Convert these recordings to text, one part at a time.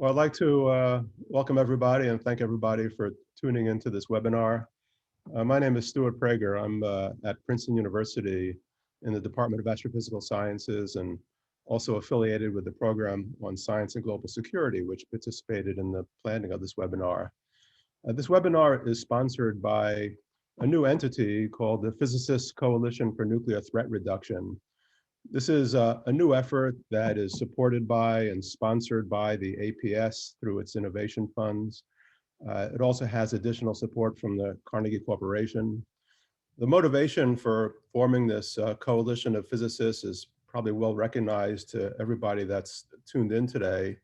Well, I'd like to welcome everybody and thank everybody for tuning into this webinar. My name is Stewart Prager. I'm at Princeton University in the Department of Astrophysical Sciences and also affiliated with the program on Science and Global Security, which participated in the planning of this webinar. This webinar is sponsored by a new entity called the Physicists Coalition for Nuclear Threat Reduction. This is a new effort that is supported by and sponsored by the APS through its innovation funds. It also has additional support from the Carnegie Corporation. The motivation for forming this coalition of physicists is probably well recognized to everybody that's tuned in today.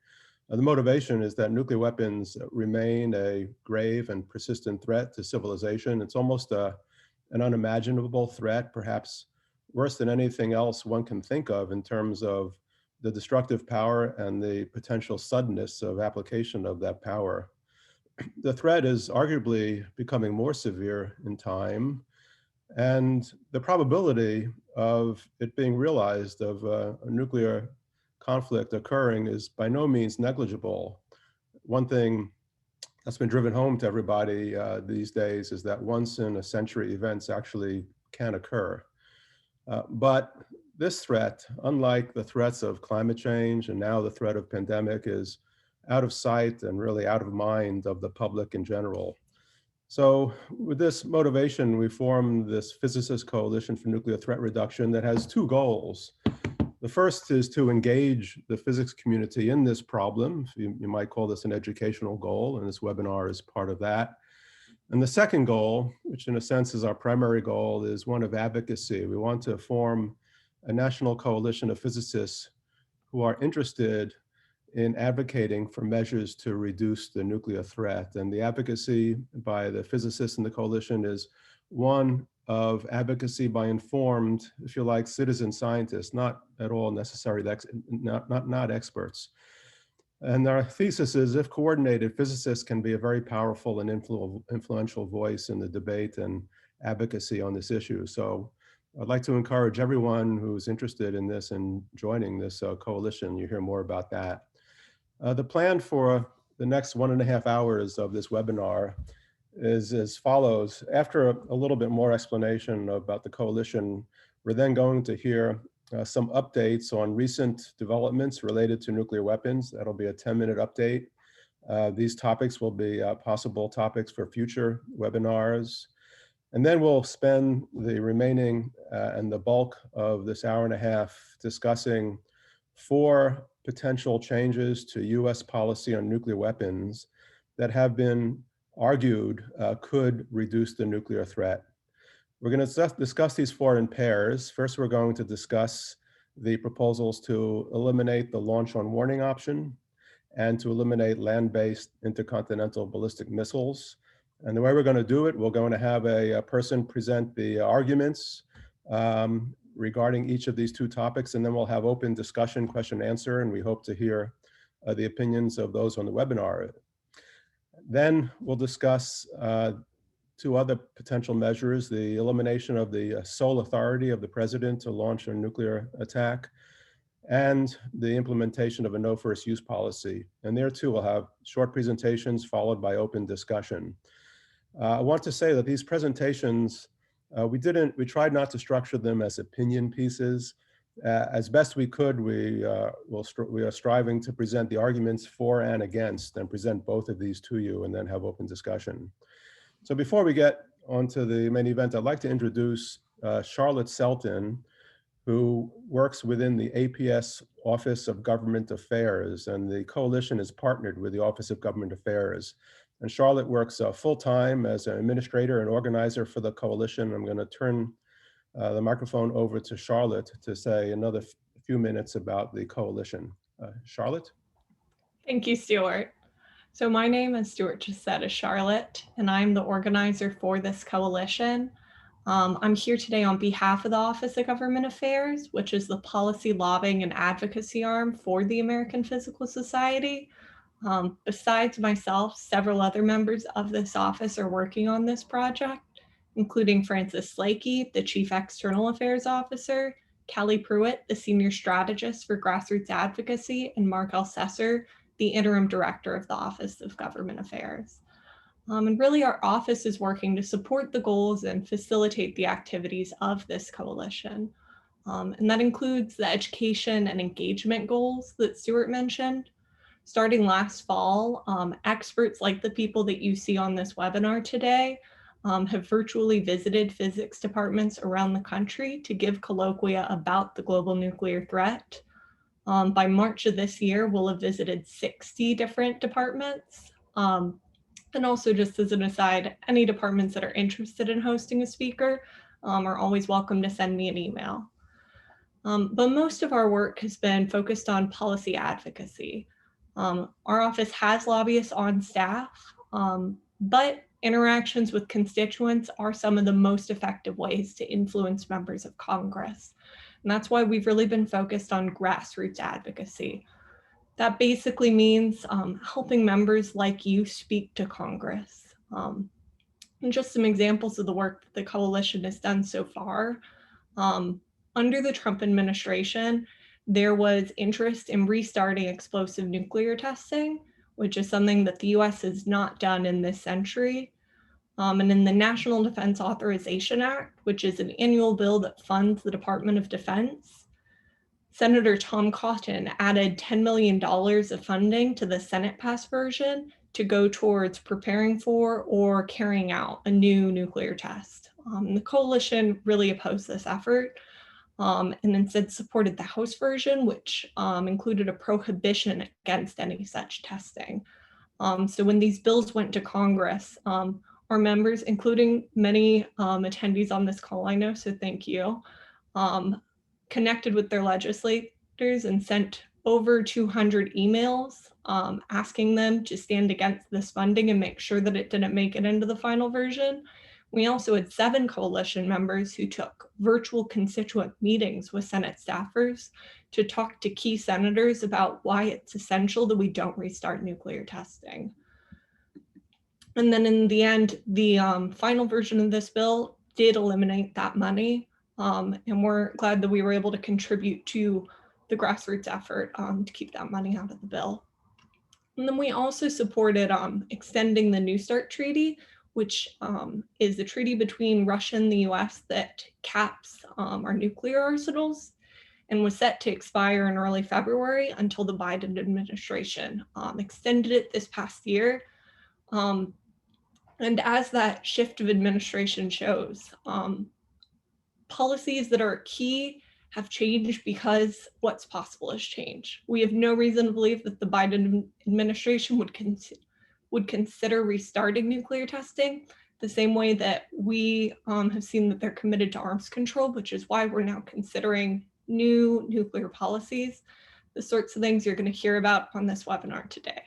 The motivation is that nuclear weapons remain a grave and persistent threat to civilization. It's almost an unimaginable threat, perhaps worse than anything else one can think of in terms of the destructive power and the potential suddenness of application of that power. The threat is arguably becoming more severe in time, and the probability of it being realized of a nuclear conflict occurring is by no means negligible. One thing that's been driven home to everybody these days is that once in a century events actually can occur. But this threat, unlike the threats of climate change and now the threat of pandemic, is out of sight and really out of mind of the public in general. So with this motivation, we formed this Physicists Coalition for Nuclear Threat Reduction that has two goals. The first is to engage the physics community in this problem. You might call this an educational goal, and this webinar is part of that. And the second goal, which in a sense is our primary goal, is one of advocacy. We want to form a national coalition of physicists who are interested in advocating for measures to reduce the nuclear threat. And the advocacy by the physicists in the coalition is one of advocacy by informed, if you like, citizen scientists, not at all necessary, not experts. And our thesis is, if coordinated, physicists can be a very powerful and influential voice in the debate and advocacy on this issue. So I'd like to encourage everyone who's interested in this and joining this coalition. You hear more about that. The plan for the next 1.5 hours of this webinar is as follows. After a little bit more explanation about the coalition, we're then going to hear some updates on recent developments related to nuclear weapons. That'll be a 10-minute update. These topics will be possible topics for future webinars. And then we'll spend the remaining and the bulk of this 1.5 hours discussing 4 potential changes to US policy on nuclear weapons that have been argued could reduce the nuclear threat. We're going to discuss these 4 in pairs. First, we're going to discuss the proposals to eliminate the launch on warning option and to eliminate land-based intercontinental ballistic missiles. And the way we're going to do it, we're going to have a person present the arguments regarding each of these 2 topics, and then we'll have open discussion, question and answer, and we hope to hear the opinions of those on the webinar. Then we'll discuss 2 other potential measures: the elimination of the sole authority of the president to launch a nuclear attack, and the implementation of a no first use policy. And there too, we'll have short presentations followed by open discussion. I want to say that these presentations, we tried not to structure them as opinion pieces. As best we could, we are striving to present the arguments for and against and present both of these to you and then have open discussion. So before we get onto the main event, I'd like to introduce Charlotte Selton, who works within the APS Office of Government Affairs, and the coalition is partnered with the Office of Government Affairs. And Charlotte works full-time as an administrator and organizer for the coalition. I'm going to turn the microphone over to Charlotte to say another few minutes about the coalition. Charlotte? Thank you, Stewart. So my name, as Stewart just said, is Charlotte, and I'm the organizer for this coalition. I'm here today on behalf of the Office of Government Affairs, which is the policy lobbying and advocacy arm for the American Physical Society. Besides myself, several other members of this office are working on this project, including Francis Slakey, the Chief External Affairs Officer, Kelly Pruitt, the Senior Strategist for Grassroots Advocacy, and Mark Alcesser, the interim director of the Office of Government Affairs. And really our office is working to support the goals and facilitate the activities of this coalition. And that includes the education and engagement goals that Stewart mentioned. Starting last fall, experts like the people that you see on this webinar today have virtually visited physics departments around the country to give colloquia about the global nuclear threat. By March of this year, we'll have visited 60 different departments. And also, just as an aside, any departments that are interested in hosting a speaker are always welcome to send me an email. But most of our work has been focused on policy advocacy. Our office has lobbyists on staff, but interactions with constituents are some of the most effective ways to influence members of Congress. And that's why we've really been focused on grassroots advocacy. That basically means helping members like you speak to Congress. And just some examples of the work that the coalition has done so far. Under the Trump administration, there was interest in restarting explosive nuclear testing, which is something that the US has not done in this century. And in the National Defense Authorization Act, which is an annual bill that funds the Department of Defense, Senator Tom Cotton added $10 million of funding to the Senate passed version to go towards preparing for or carrying out a new nuclear test. The coalition really opposed this effort and instead supported the House version, which included a prohibition against any such testing. So when these bills went to Congress, our members, including many attendees on this call, I know, so thank you, connected with their legislators and sent over 200 emails asking them to stand against this funding and make sure that it didn't make it into the final version. We also had 7 coalition members who took virtual constituent meetings with Senate staffers to talk to key senators about why it's essential that we don't restart nuclear testing. And then in the end, the final version of this bill did eliminate that money. And we're glad that we were able to contribute to the grassroots effort to keep that money out of the bill. And then we also supported extending the New START Treaty, which is the treaty between Russia and the US that caps our nuclear arsenals and was set to expire in early February until the Biden administration extended it this past year. And as that shift of administration shows, policies that are key have changed because what's possible has changed. We have no reason to believe that the Biden administration would consider restarting nuclear testing the same way that we have seen that they're committed to arms control, which is why we're now considering new nuclear policies, the sorts of things you're going to hear about on this webinar today.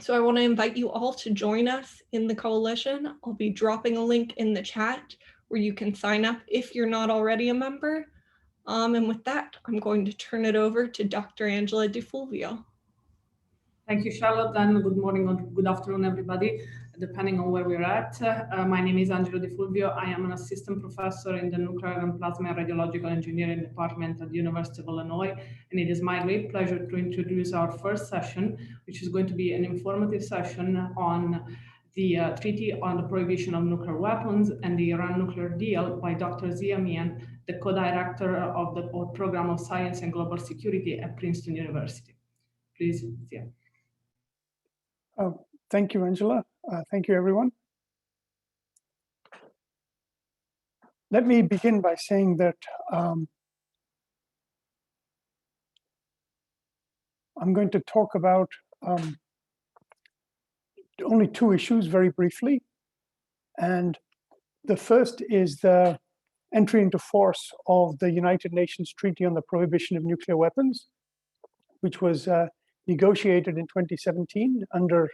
So I want to invite you all to join us in the coalition. I'll be dropping a link in the chat where you can sign up if you're not already a member. And with that, I'm going to turn it over to Dr. Angela De Fulvio. Thank you, Charlotte, and good morning or good afternoon, everybody, depending on where we're at. My name is Angela De Fulvio. I am an assistant professor in the Nuclear and Plasma Radiological Engineering Department at the University of Illinois, and it is my great pleasure to introduce our first session, which is going to be an informative session on the Treaty on the Prohibition of Nuclear Weapons and the Iran Nuclear Deal by Dr. Mian, the co-director of the Program of Science and Global Security at Princeton University. Please, Zia. Thank you, Angela. Thank you, everyone. Let me begin by saying that I'm going to talk about only 2 issues very briefly. And the first is the entry into force of the United Nations Treaty on the Prohibition of Nuclear Weapons, which was negotiated in 2017 under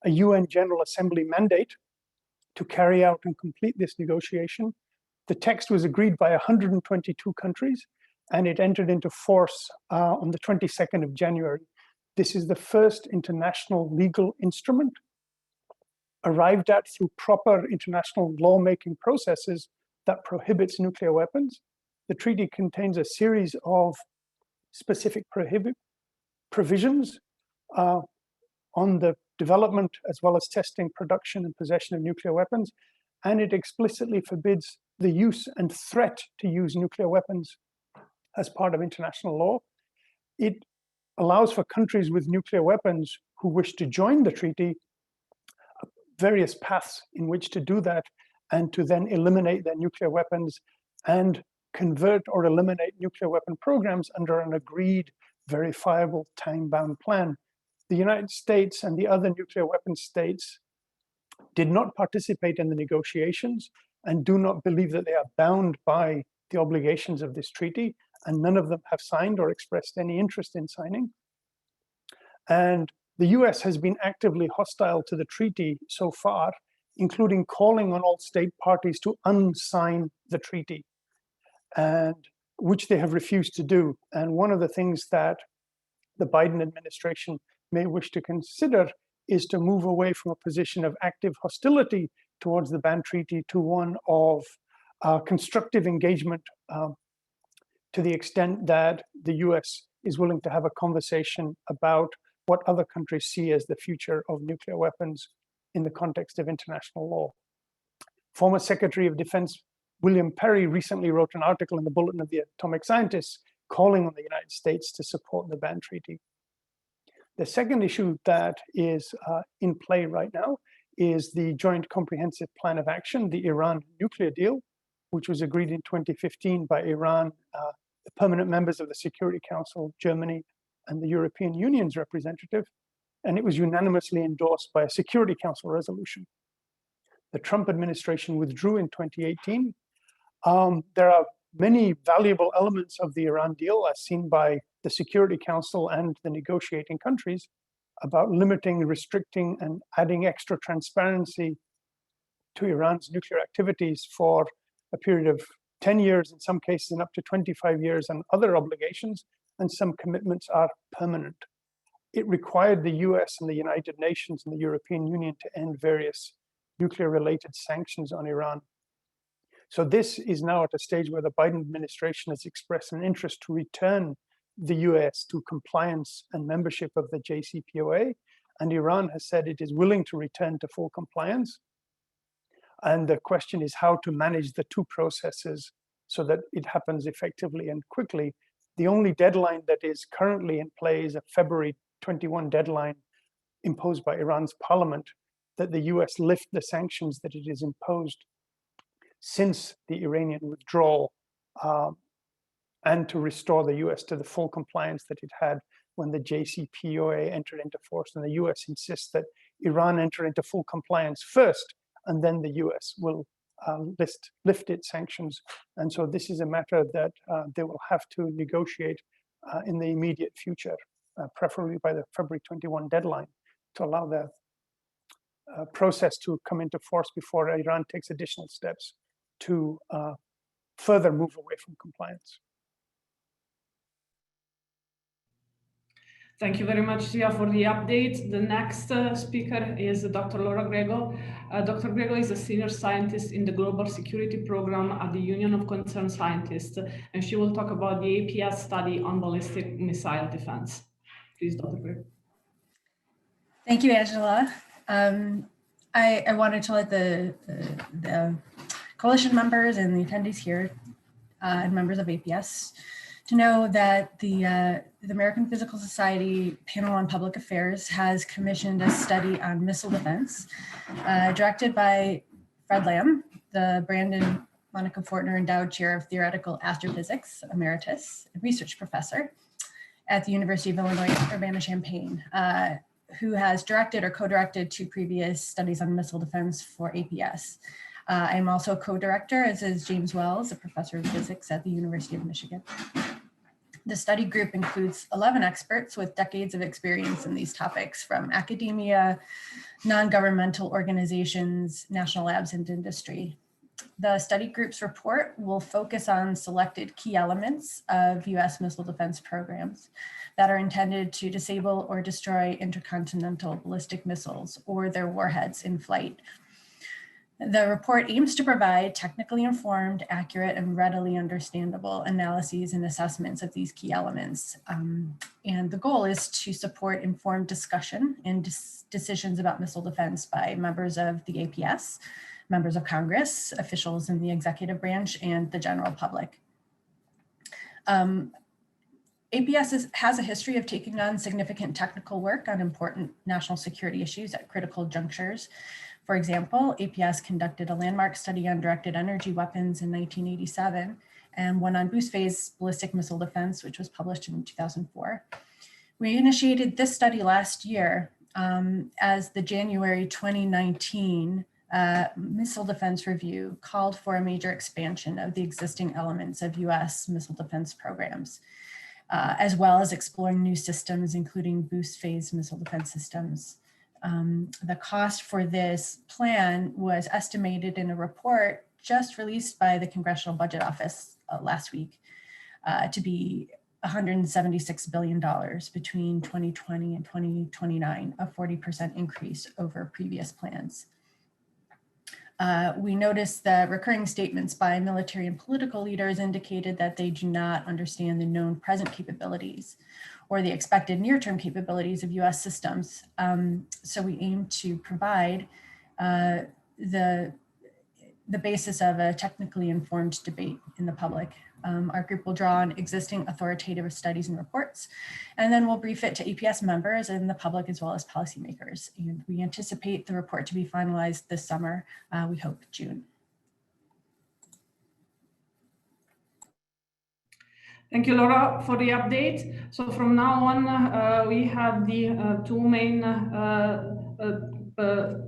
a UN General Assembly mandate to carry out and complete this negotiation. The text was agreed by 122 countries, and it entered into force on the 22nd of January. This is the first international legal instrument arrived at through proper international lawmaking processes that prohibits nuclear weapons. The treaty contains a series of specific provisions on the development as well as testing, production, and possession of nuclear weapons. And it explicitly forbids the use and threat to use nuclear weapons as part of international law. It allows for countries with nuclear weapons who wish to join the treaty various paths in which to do that, and to then eliminate their nuclear weapons and convert or eliminate nuclear weapon programs under an agreed, verifiable, time-bound plan. The United States and the other nuclear weapon states did not participate in the negotiations and do not believe that they are bound by the obligations of this treaty, and none of them have signed or expressed any interest in signing. And the US has been actively hostile to the treaty so far, including calling on all state parties to unsign the treaty, and which they have refused to do. And one of the things that the Biden administration may wish to consider is to move away from a position of active hostility towards the ban treaty to one of constructive engagement, to the extent that the US is willing to have a conversation about what other countries see as the future of nuclear weapons in the context of international law. Former Secretary of Defense William Perry recently wrote an article in the Bulletin of the Atomic Scientists calling on the United States to support the ban treaty. The second issue that is in play right now is the Joint Comprehensive Plan of Action, the Iran nuclear deal, which was agreed in 2015 by Iran, the permanent members of the Security Council, Germany, and the European Union's representative, and it was unanimously endorsed by a Security Council resolution. The Trump administration withdrew in 2018. There are many valuable elements of the Iran deal, as seen by the Security Council and the negotiating countries, about limiting, restricting, and adding extra transparency to Iran's nuclear activities for a period of 10 years, in some cases, and up to 25 years, and other obligations, and some commitments are permanent. It required the US and the United Nations and the European Union to end various nuclear-related sanctions on Iran. So this is now at a stage where the Biden administration has expressed an interest to return the US to compliance and membership of the JCPOA, and Iran has said it is willing to return to full compliance. And the question is how to manage the two processes so that it happens effectively and quickly. The only deadline that is currently in play is a February 21 deadline imposed by Iran's parliament, that the US lift the sanctions that it has imposed since the Iranian withdrawal, and to restore the US to the full compliance that it had when the JCPOA entered into force. And the US insists that Iran enter into full compliance first, and then the US will lift its sanctions. And so this is a matter that they will have to negotiate in the immediate future, preferably by the February 21 deadline, to allow the process to come into force before Iran takes additional steps to further move away from compliance. Thank you very much, Sia, for the update. The next speaker is Dr. Laura Grego. Dr. Grego is a senior scientist in the Global Security Program at the Union of Concerned Scientists, and she will talk about the APS study on ballistic missile defense. Please, Dr. Grego. Thank you, Angela. I wanted to let the coalition members and the attendees here and members of APS to know that the American Physical Society Panel on Public Affairs has commissioned a study on missile defense directed by Fred Lamb, the Brandon Monica Fortner Endowed Chair of Theoretical Astrophysics, Emeritus, research professor at the University of Illinois Urbana-Champaign, who has directed or co-directed 2 previous studies on missile defense for APS. I'm also a co-director, as is James Wells, a professor of physics at the University of Michigan. The study group includes 11 experts with decades of experience in these topics, from academia, non-governmental organizations, national labs, and industry. The study group's report will focus on selected key elements of US missile defense programs that are intended to disable or destroy intercontinental ballistic missiles or their warheads in flight. The report aims to provide technically informed, accurate, and readily understandable analyses and assessments of these key elements. And the goal is to support informed discussion and decisions about missile defense by members of the APS, members of Congress, officials in the executive branch, and the general public. APS has a history of taking on significant technical work on important national security issues at critical junctures. For example, APS conducted a landmark study on directed energy weapons in 1987 and one on boost phase ballistic missile defense, which was published in 2004. We initiated this study last year as the January 2019 Missile Defense Review called for a major expansion of the existing elements of US missile defense programs, as well as exploring new systems, including boost phase missile defense systems. The cost for this plan was estimated in a report just released by the Congressional Budget Office last week to be $176 billion between 2020 and 2029, a 40% increase over previous plans. We noticed that recurring statements by military and political leaders indicated that they do not understand the known present capabilities or the expected near-term capabilities of US systems. So we aim to provide the basis of a technically informed debate in the public. Our group will draw on existing authoritative studies and reports, and then we'll brief it to APS members and the public as well as policymakers. And we anticipate the report to be finalized this summer, we hope June. Thank you, Laura, for the update. So from now on, we have the two main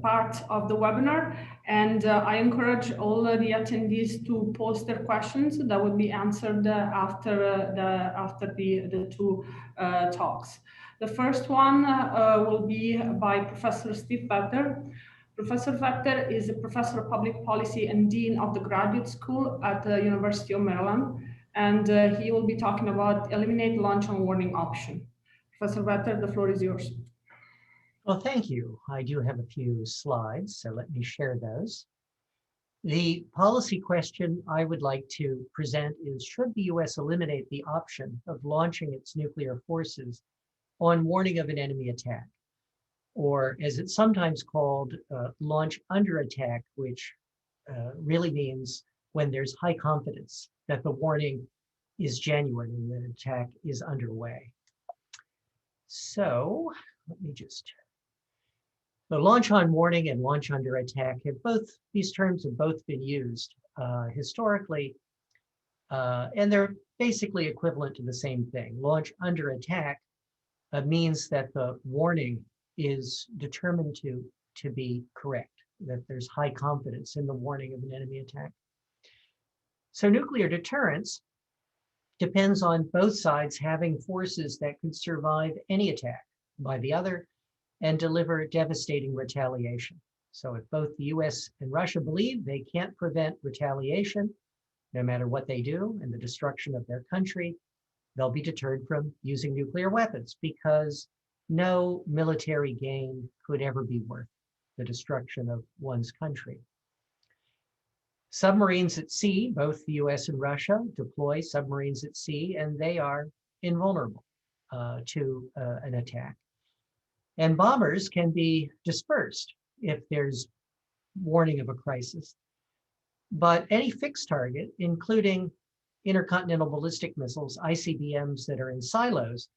parts of the webinar, and I encourage all the attendees to post their questions that will be answered after the two talks. The first one will be by Professor Steve Fetter. Professor Fetter is a professor of public policy and dean of the graduate school at the University of Maryland, and he will be talking about eliminate launch on warning option. Professor Fetter, the floor is yours. Well, thank you. I do have a few slides, so let me share those. The policy question I would like to present is, should the US eliminate the option of launching its nuclear forces on warning of an enemy attack? Or as it's sometimes called, launch under attack, which really means when there's high confidence that the warning is genuine and that attack is underway. So let me just, the launch on warning and launch under attack have both, these terms have both been used historically, and they're basically equivalent to the same thing. Launch under attack means that the warning is determined to be correct, that there's high confidence in the warning of an enemy attack. So nuclear deterrence depends on both sides having forces that can survive any attack by the other and deliver devastating retaliation. So if both the US and Russia believe they can't prevent retaliation, no matter what they do and the destruction of their country, they'll be deterred from using nuclear weapons because no military gain could ever be worth the destruction of one's country. Submarines at sea, both the US and Russia deploy submarines at sea, and they are invulnerable to an attack. And bombers can be dispersed if there's warning of a crisis. But any fixed target, including intercontinental ballistic missiles, ICBMs that are in silos,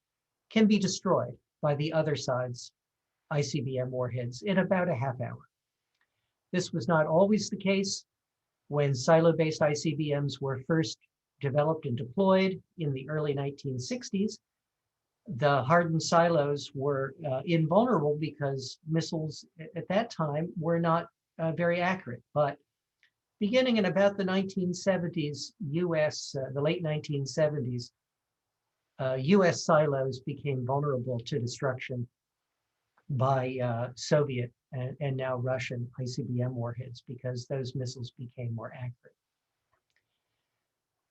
can be destroyed by the other side's ICBM warheads in about a half hour. This was not always the case when silo-based ICBMs were first developed and deployed in the early 1960s. The hardened silos were invulnerable because missiles at that time were not very accurate. But beginning in about the 1970s, the late 1970s, US silos became vulnerable to destruction by Soviet and now Russian ICBM warheads because those missiles became more accurate.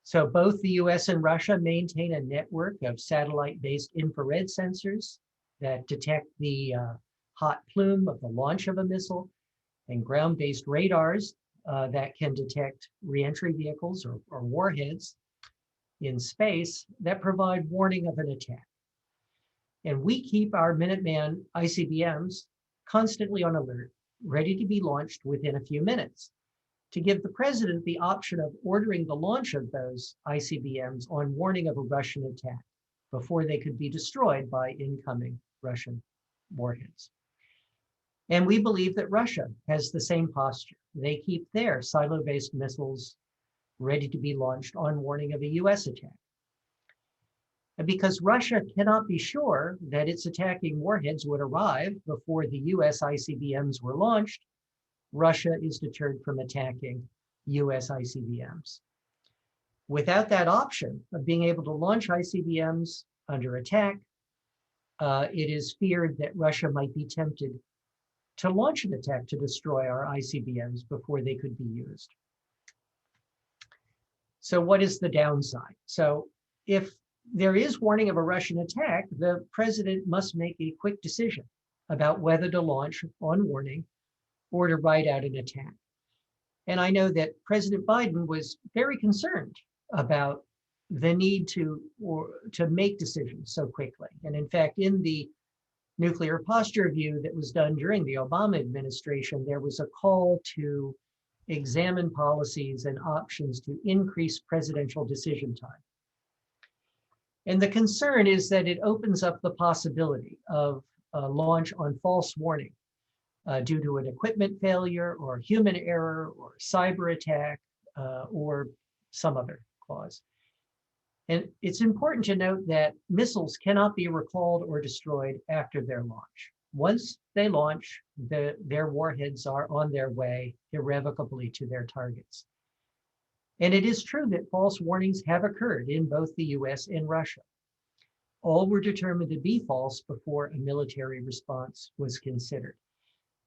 So both the US and Russia maintain a network of satellite-based infrared sensors that detect the hot plume of the launch of a missile and ground-based radars that can detect reentry vehicles or warheads in space that provide warning of an attack. And we keep our Minuteman ICBMs constantly on alert, ready to be launched within a few minutes, to give the president the option of ordering the launch of those ICBMs on warning of a Russian attack before they could be destroyed by incoming Russian warheads. And we believe that Russia has the same posture. They keep their silo-based missiles ready to be launched on warning of a US attack. And because Russia cannot be sure that its attacking warheads would arrive before the US ICBMs were launched, Russia is deterred from attacking US ICBMs. Without that option of being able to launch ICBMs under attack, it is feared that Russia might be tempted to launch an attack to destroy our ICBMs before they could be used. So what is the downside? So if there is warning of a Russian attack, the president must make a quick decision about whether to launch on warning or to write out an attack. And I know that President Biden was very concerned about the need to make decisions so quickly. And in fact, in the nuclear posture review that was done during the Obama administration, there was a call to examine policies and options to increase presidential decision time. And the concern is that it opens up the possibility of a launch on false warning due to an equipment failure or human error or cyber attack or some other cause. And it's important to note that missiles cannot be recalled or destroyed after their launch. Once they launch, their warheads are on their way irrevocably to their targets. And it is true that false warnings have occurred in both the US and Russia. All were determined to be false before a military response was considered.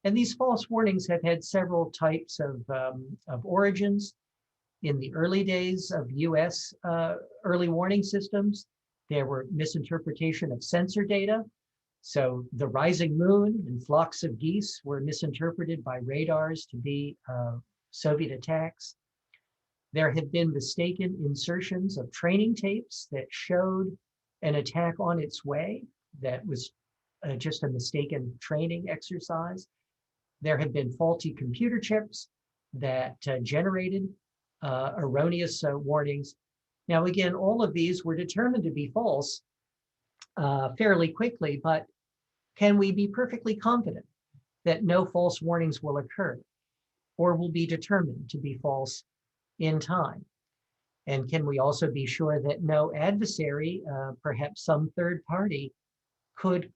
And these false warnings have had several types of origins. In the early days of US early warning systems, there were misinterpretation of sensor data. So the rising moon and flocks of geese were misinterpreted by radars to be Soviet attacks. There have been mistaken insertions of training tapes that showed an attack on its way that was just a mistaken training exercise. There have been faulty computer chips that generated erroneous warnings. Now, again, all of these were determined to be false fairly quickly, but can we be perfectly confident that no false warnings will occur or will be determined to be false in time? And can we also be sure that no adversary, perhaps some third party, could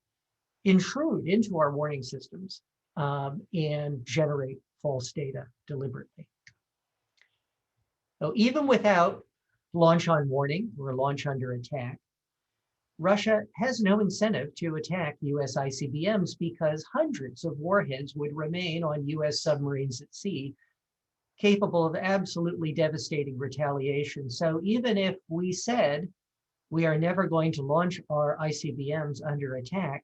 intrude into our warning systems and generate false data deliberately? So even without launch on warning or launch under attack, Russia has no incentive to attack US ICBMs because hundreds of warheads would remain on US submarines at sea, capable of absolutely devastating retaliation. So even if we said we are never going to launch our ICBMs under attack,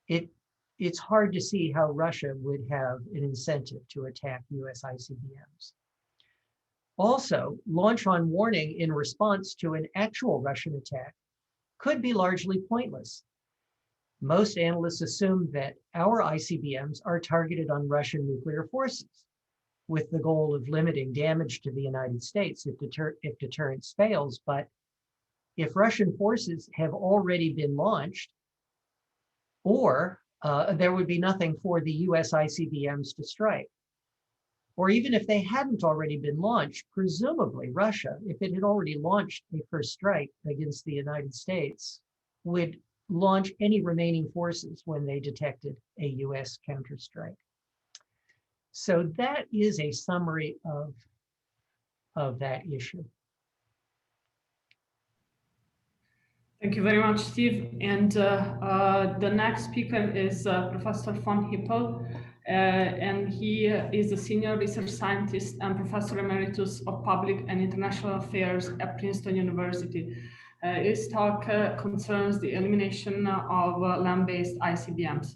it's hard to see how Russia would have an incentive to attack US ICBMs. Also, launch on warning in response to an actual Russian attack could be largely pointless. Most analysts assume that our ICBMs are targeted on Russian nuclear forces, with the goal of limiting damage to the United States if deterrence fails. But if Russian forces have already been launched, or there would be nothing for the US ICBMs to strike. Or even if they hadn't already been launched, presumably Russia, if it had already launched a first strike against the United States, would launch any remaining forces when they detected a US counterstrike. So that is a summary of that issue. Thank you very much, Steve. And the next speaker is Professor von Hippel, and he is a senior research scientist and professor emeritus of public and international affairs at Princeton University. His talk concerns the elimination of land-based ICBMs.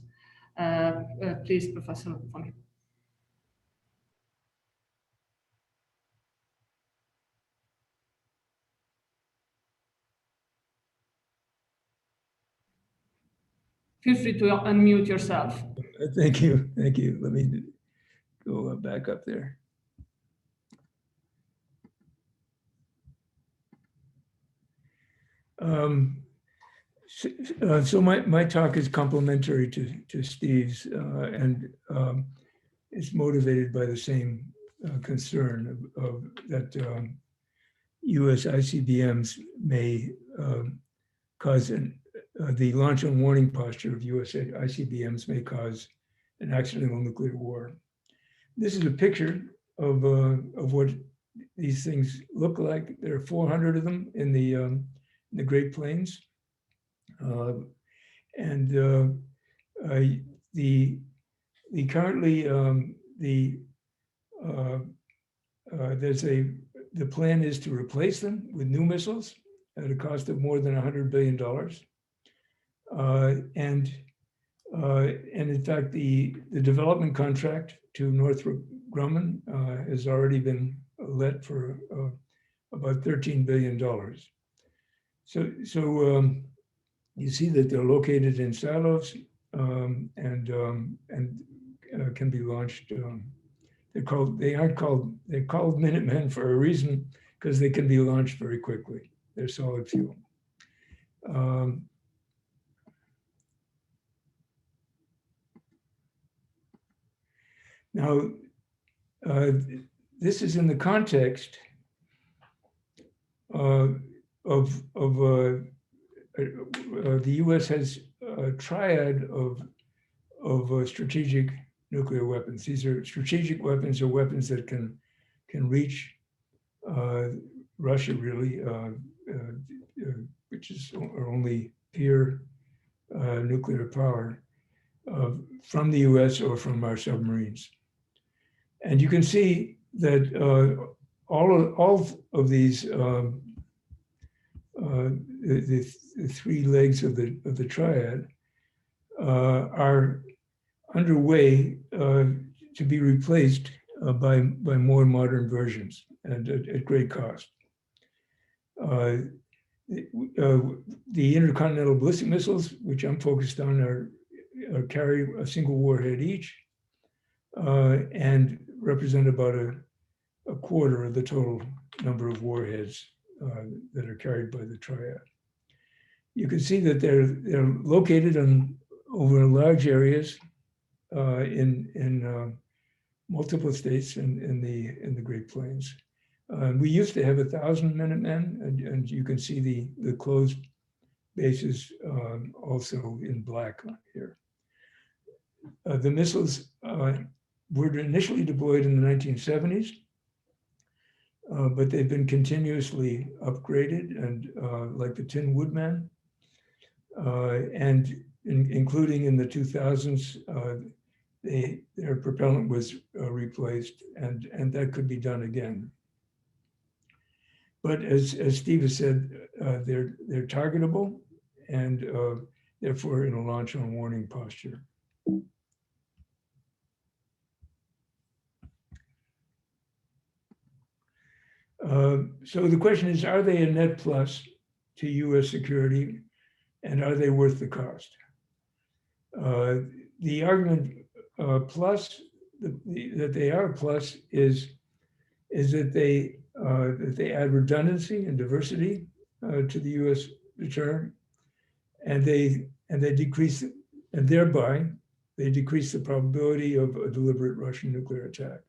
Please, Professor von Hippel. Feel free to unmute yourself. Thank you. Thank you. Let me go back up there. So my talk is complementary to Steve's, and it's motivated by the same concern of that U.S. ICBMs may cause the launch on warning posture of U.S. ICBMs may cause an accidental nuclear war. This is a picture of what these things look like. There are 400 of them in the Great Plains, and currently the plan is to replace them with new missiles at a cost of more than $100 billion. And in fact, the development contract to Northrop Grumman has already been let for about $13 billion. So you see that they're located in silos and can be launched. They're called Minutemen for a reason, because they can be launched very quickly. They're solid fuel. Now, this is in the context of the U.S. has a triad of strategic nuclear weapons. These are strategic weapons, or weapons that can reach Russia, really, which is our only peer nuclear power, from the U.S. or from our submarines. And you can see that all of these the three legs of the triad are underway to be replaced by more modern versions, and at great cost. The intercontinental ballistic missiles, which I'm focused on, carry a single warhead each, and represent about a quarter of the total number of warheads that are carried by the triad. You can see that they're located over large areas in multiple states in the Great Plains. We used to have 1,000 Minutemen, and you can see the closed bases also in black here. The missiles were initially deployed in the 1970s, but they've been continuously upgraded, and like the Tin Woodman, and including in the 2000s, their propellant was replaced, and that could be done again. But as Steve has said, they're targetable, and therefore in a launch on warning posture. So the question is, are they a net plus to U.S. security, and are they worth the cost? The argument plus that they are a plus is that they add redundancy and diversity to the U.S. deterrent, and they decrease, and thereby they decrease the probability of a deliberate Russian nuclear attack.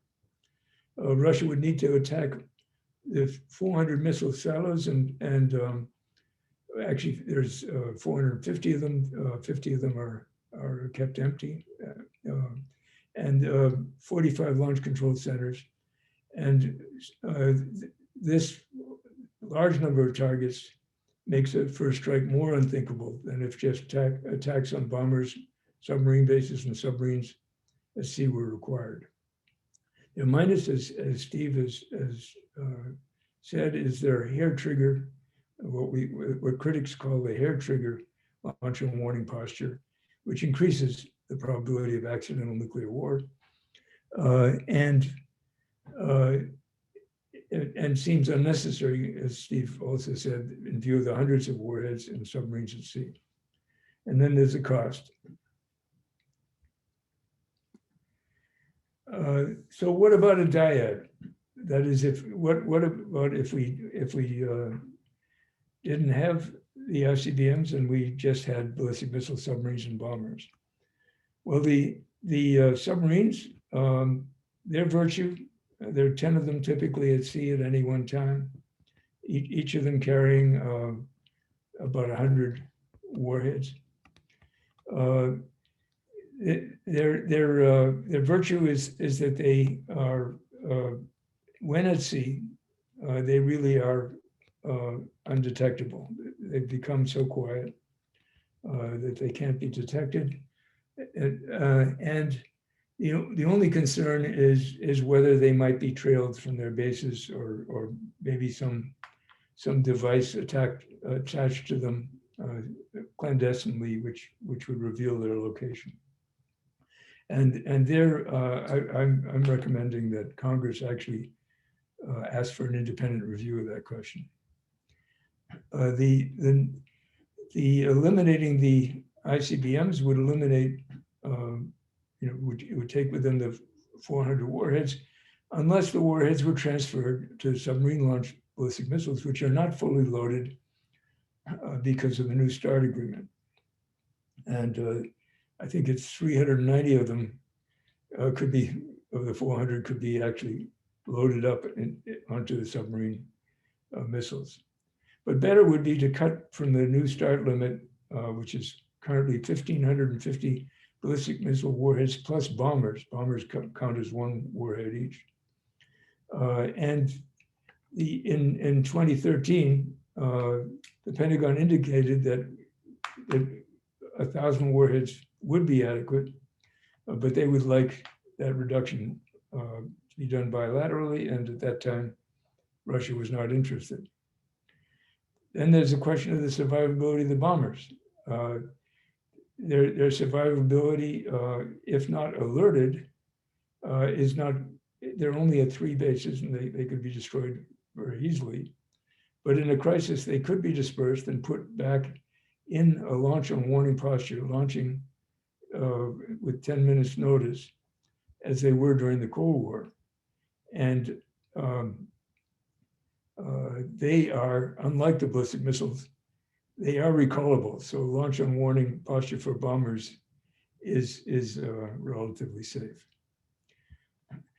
Russia would need to attack the 400 missile silos, and actually there's 450 of them. 50 of them are kept empty, and 45 launch control centers. And this large number of targets makes a first strike more unthinkable than if just attacks on bombers, submarine bases, and submarines at sea were required. The minus, as Steve has said, is their hair trigger, what critics call the hair trigger launch on warning posture, which increases the probability of accidental nuclear war, and seems unnecessary, as Steve also said, in view of the hundreds of warheads in submarines at sea. And then there's the cost. So what about a dyad? That is, what about if we didn't have the ICBMs and we just had ballistic missile submarines and bombers? Well, the submarines, their virtue, there are 10 of them typically at sea at any one time, each of them carrying about 100 warheads. Their virtue is that they are, when at sea, they really are undetectable. They've become so quiet that they can't be detected. And the only concern is whether they might be trailed from their bases or maybe some device attached to them clandestinely, which would reveal their location. And there, I'm recommending that Congress actually ask for an independent review of that question. The eliminating the ICBMs would eliminate, would take within the 400 warheads, unless the warheads were transferred to submarine-launched ballistic missiles, which are not fully loaded because of the New START agreement. And I think it's 390 of them could be, of the 400 could be actually loaded up onto the submarine missiles. But better would be to cut from the New START limit, which is currently 1,550 ballistic missile warheads plus bombers. Bombers count as one warhead each. And in 2013, the Pentagon indicated that 1,000 warheads would be adequate, but they would like that reduction to be done bilaterally, and at that time, Russia was not interested. Then there's a question of the survivability of the bombers. Their survivability, if not alerted, is not, they're only at 3 bases and they could be destroyed very easily. But in a crisis, they could be dispersed and put back in a launch on warning posture, launching with 10 minutes notice, as they were during the Cold War. And they are, unlike the ballistic missiles, they are recallable. So launch on warning posture for bombers is relatively safe.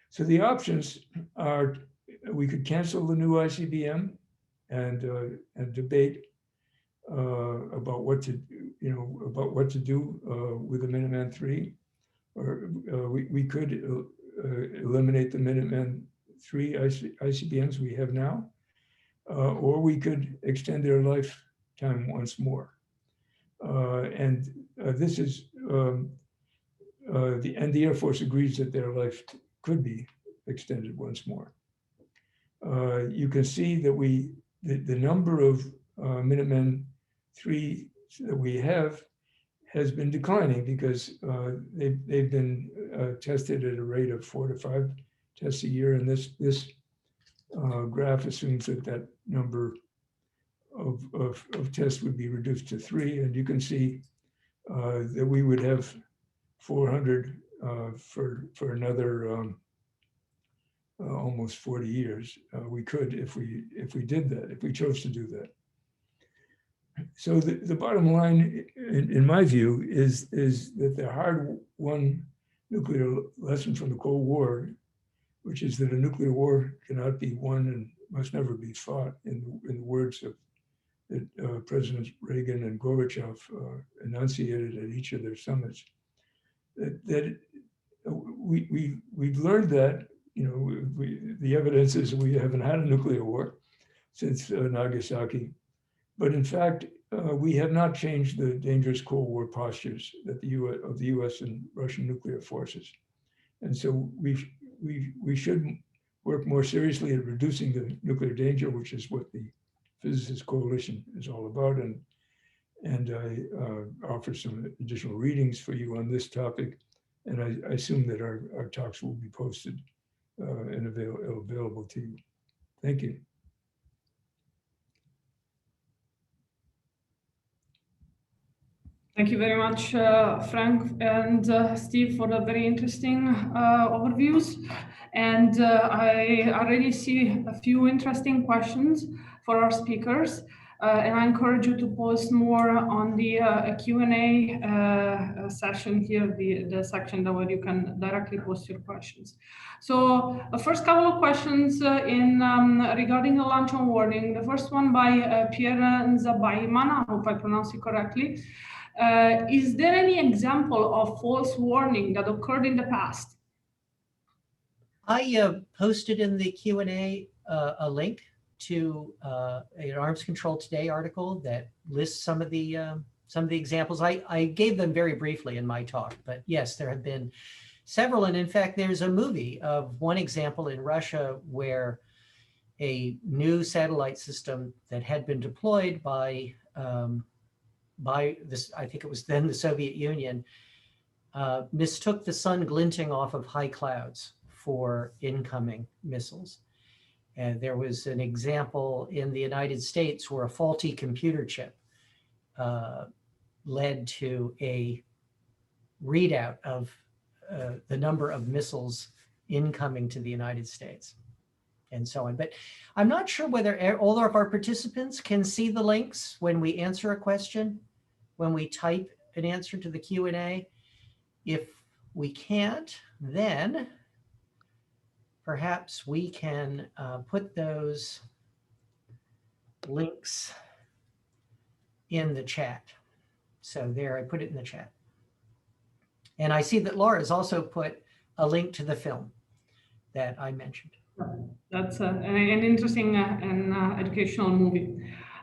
So the options are, we could cancel the new ICBM and debate about what to, do with the Minuteman III, or we could eliminate the Minuteman III ICBMs we have now, or we could extend their lifetime once more. This is, the Air Force agrees that their life could be extended once more. You can see that the number of Minutemen III that we have has been declining because they've been tested at a rate of 4 to 5 tests a year, and this graph assumes that number of tests would be reduced to 3, and you can see that we would have 400 for another almost 40 years. We could, if we did that, if we chose to do that. So the bottom line, in my view, is that the hard-won nuclear lesson from the Cold War, which is that a nuclear war cannot be won and must never be fought, in the words of that Presidents Reagan and Gorbachev enunciated at each of their summits. We've learned that, the evidence is we haven't had a nuclear war since Nagasaki. But in fact, we have not changed the dangerous Cold War postures that of the US and Russian nuclear forces. And so we should work more seriously at reducing the nuclear danger, which is what the Physicist Coalition is all about. And I offer some additional readings for you on this topic. And I assume that our talks will be posted and available to you. Thank you. Thank you very much, Frank and Steve, for the very interesting overviews. And I already see a few interesting questions for our speakers. And I encourage you to post more on the Q&A session here, the section where you can directly post your questions. So the first couple of questions regarding the launch on warning. The first one by Pierre Nzabaiman, I hope I pronounce it correctly. Is there any example of false warning that occurred in the past? I posted in the Q&A a link to an Arms Control Today article that lists some of the examples. I gave them very briefly in my talk, but yes, there have been several. And in fact, there's a movie of one example in Russia where a new satellite system that had been deployed by this, I think it was then the Soviet Union, mistook the sun glinting off of high clouds for incoming missiles. And there was an example in the United States where a faulty computer chip led to a readout of the number of missiles incoming to the United States, and so on. But I'm not sure whether all of our participants can see the links when we answer a question, when we type an answer to the Q&A. If we can't, then perhaps we can put those links in the chat. So there, I put it in the chat. And I see that Laura's also put a link to the film that I mentioned. That's an interesting and educational movie.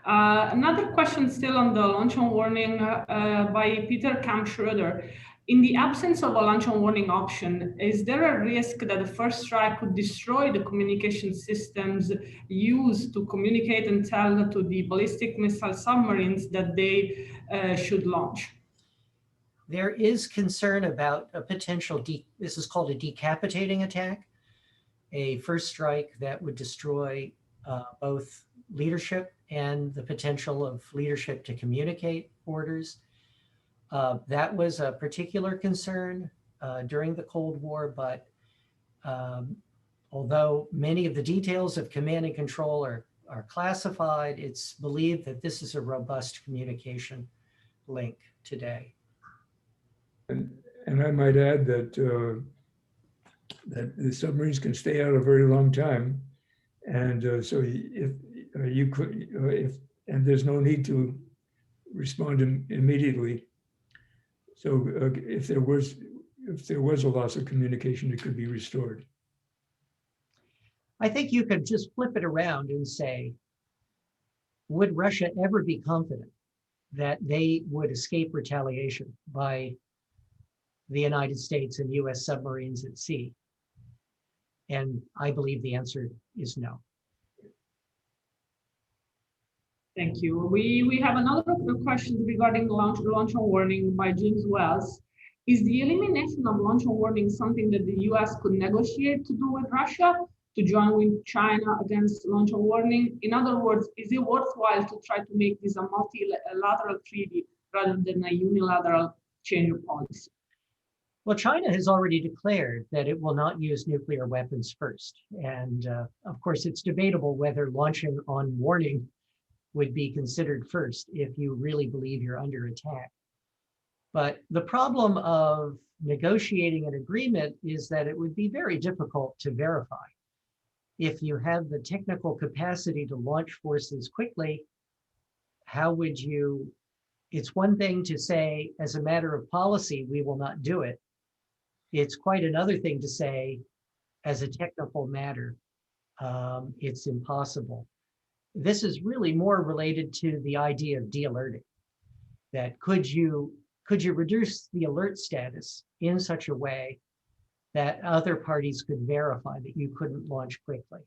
Another question still on the launch on warning by Peter Kamp-Schroeder. In the absence of a launch on warning option, is there a risk that the first strike could destroy the communication systems used to communicate and tell to the ballistic missile submarines that they should launch? There is concern about a potential, this is called a decapitating attack, a first strike that would destroy both leadership and the potential of leadership to communicate orders. That was a particular concern during the Cold War, but although many of the details of command and control are classified, it's believed that this is a robust communication link today. And I might add that that the submarines can stay out a very long time, and so if you could, and there's no need to respond immediately. So if there was a loss of communication, it could be restored. I think you could just flip it around and say, would Russia ever be confident that they would escape retaliation by the United States and US submarines at sea? And I believe the answer is no. Thank you. We have another question regarding the launch on warning by James Wells. Is the elimination of launch on warning something that the US could negotiate to do with Russia to join with China against launch on warning? In other words, is it worthwhile to try to make this a multilateral treaty rather than a unilateral change of policy? Well, China has already declared that it will not use nuclear weapons first. And of course, it's debatable whether launching on warning would be considered first if you really believe you're under attack. But the problem of negotiating an agreement is that it would be very difficult to verify. If you have the technical capacity to launch forces quickly, how would you? It's one thing to say, as a matter of policy, we will not do it. It's quite another thing to say, as a technical matter, it's impossible. This is really more related to the idea of de-alerting. That could you reduce the alert status in such a way that other parties could verify that you couldn't launch quickly?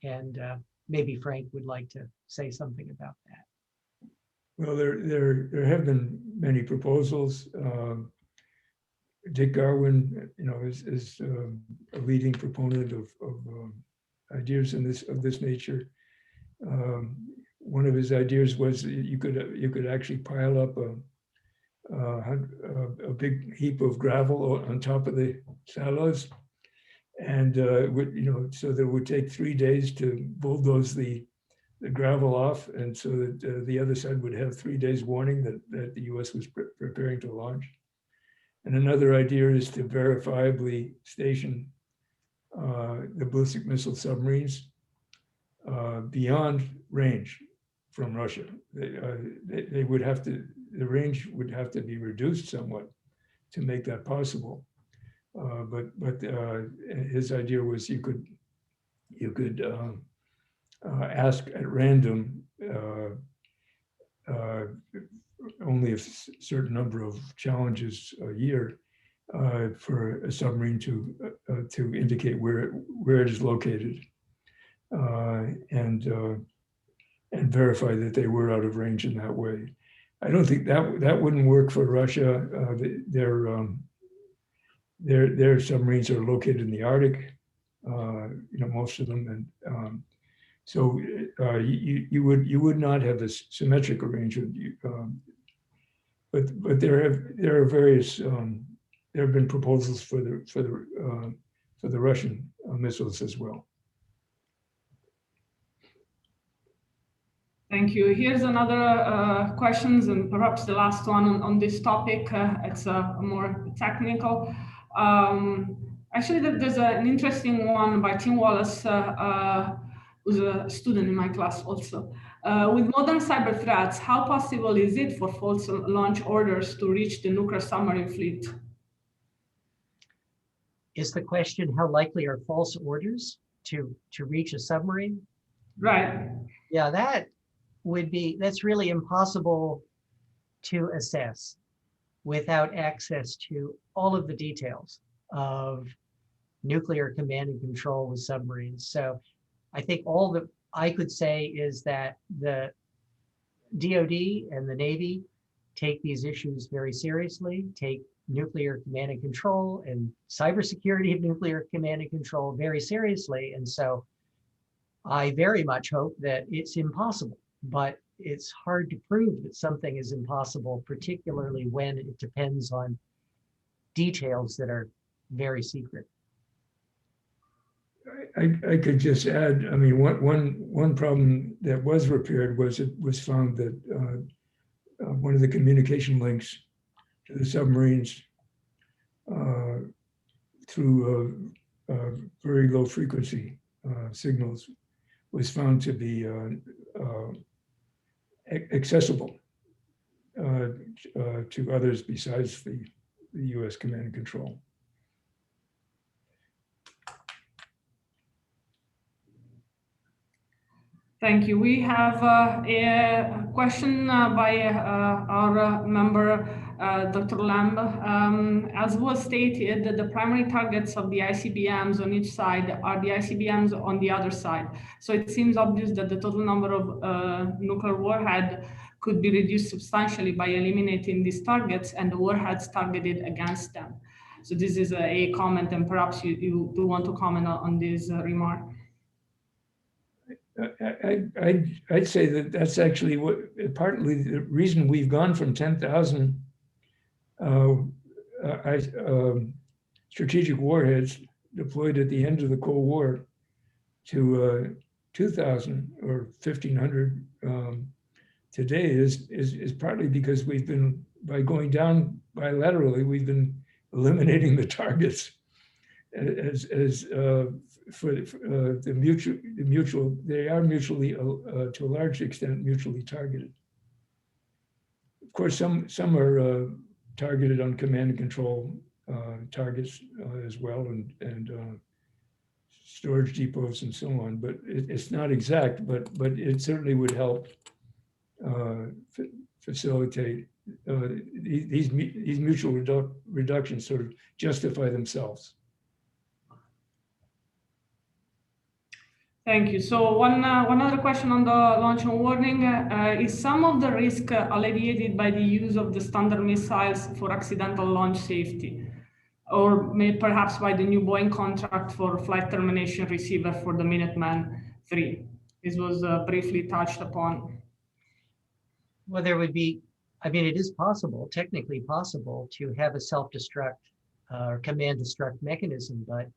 And maybe Frank would like to say something about that. Well, there have been many proposals. Dick Garwin, is a leading proponent of ideas of this nature. One of his ideas was that you could actually pile up a big heap of gravel on top of the silos. And so that it would take 3 days to bulldoze the gravel off, and so that the other side would have 3 days warning that the U.S. was preparing to launch. And another idea is to verifiably station the ballistic missile submarines beyond range from Russia. They would have to, the range would have to be reduced somewhat to make that possible. But his idea was you could ask at random only a certain number of challenges a year for a submarine to indicate where it is located and verify that they were out of range in that way. I don't think that wouldn't work for Russia. Their submarines are located in the Arctic, most of them, and so you would not have a symmetric arrangement. But there are various there have been proposals for the Russian missiles as well. Thank you. Here's another questions, and perhaps the last one on this topic. It's more technical. Actually, there's an interesting one by Tim Wallace, who's a student in my class also. With modern cyber threats, how possible is it for false launch orders to reach the nuclear submarine fleet? Is the question how likely are false orders to reach a submarine? Right. Yeah, that's really impossible to assess without access to all of the details of nuclear command and control with submarines. So I think all that I could say is that the DoD and the Navy take these issues very seriously, take nuclear command and control and cybersecurity of nuclear command and control very seriously. And so I very much hope that it's impossible, but it's hard to prove that something is impossible, particularly when it depends on details that are very secret. I could just add, I mean, one problem that was repaired was it was found that one of the communication links to the submarines through very low frequency signals was found to be accessible to others besides the U.S. command and control. Thank you. We have a question by our member, Dr. Lamb. As was stated, the primary targets of the ICBMs on each side are the ICBMs on the other side. So it seems obvious that the total number of nuclear warhead could be reduced substantially by eliminating these targets and the warheads targeted against them. So this is a comment, and perhaps you do want to comment on this remark. I'd say that that's actually partly the reason we've gone from 10,000 strategic warheads deployed at the end of the Cold War to 2,000 or 1,500 today is partly because we've been, by going down bilaterally, we've been eliminating the targets for the mutual, they are mutually, to a large extent, mutually targeted. Of course, some are targeted on command and control targets as well, and storage depots and so on. But it's not exact, but it certainly would help facilitate these mutual reductions sort of justify themselves. Thank you. So one other question on the launch and warning. Is some of the risk alleviated by the use of the standard missiles for accidental launch safety? Or perhaps by the new Boeing contract for flight termination receiver for the Minuteman III? This was briefly touched upon. Well, there would be I mean, it is possible, technically possible, to have a self-destruct or command destruct mechanism, but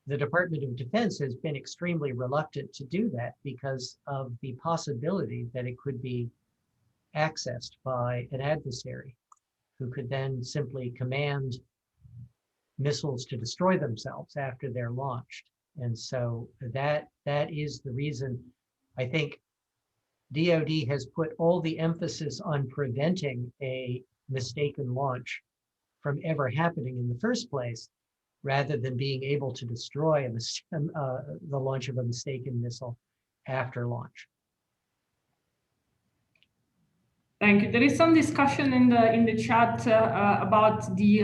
the Department of Defense has been extremely reluctant to do that because of the possibility that it could be accessed by an adversary who could then simply command missiles to destroy themselves after they're launched. And so that is the reason I think DoD has put all the emphasis on preventing a mistaken launch from ever happening in the first place, rather than being able to destroy the launch of a mistaken missile after launch. Thank you. There is some discussion in the chat about the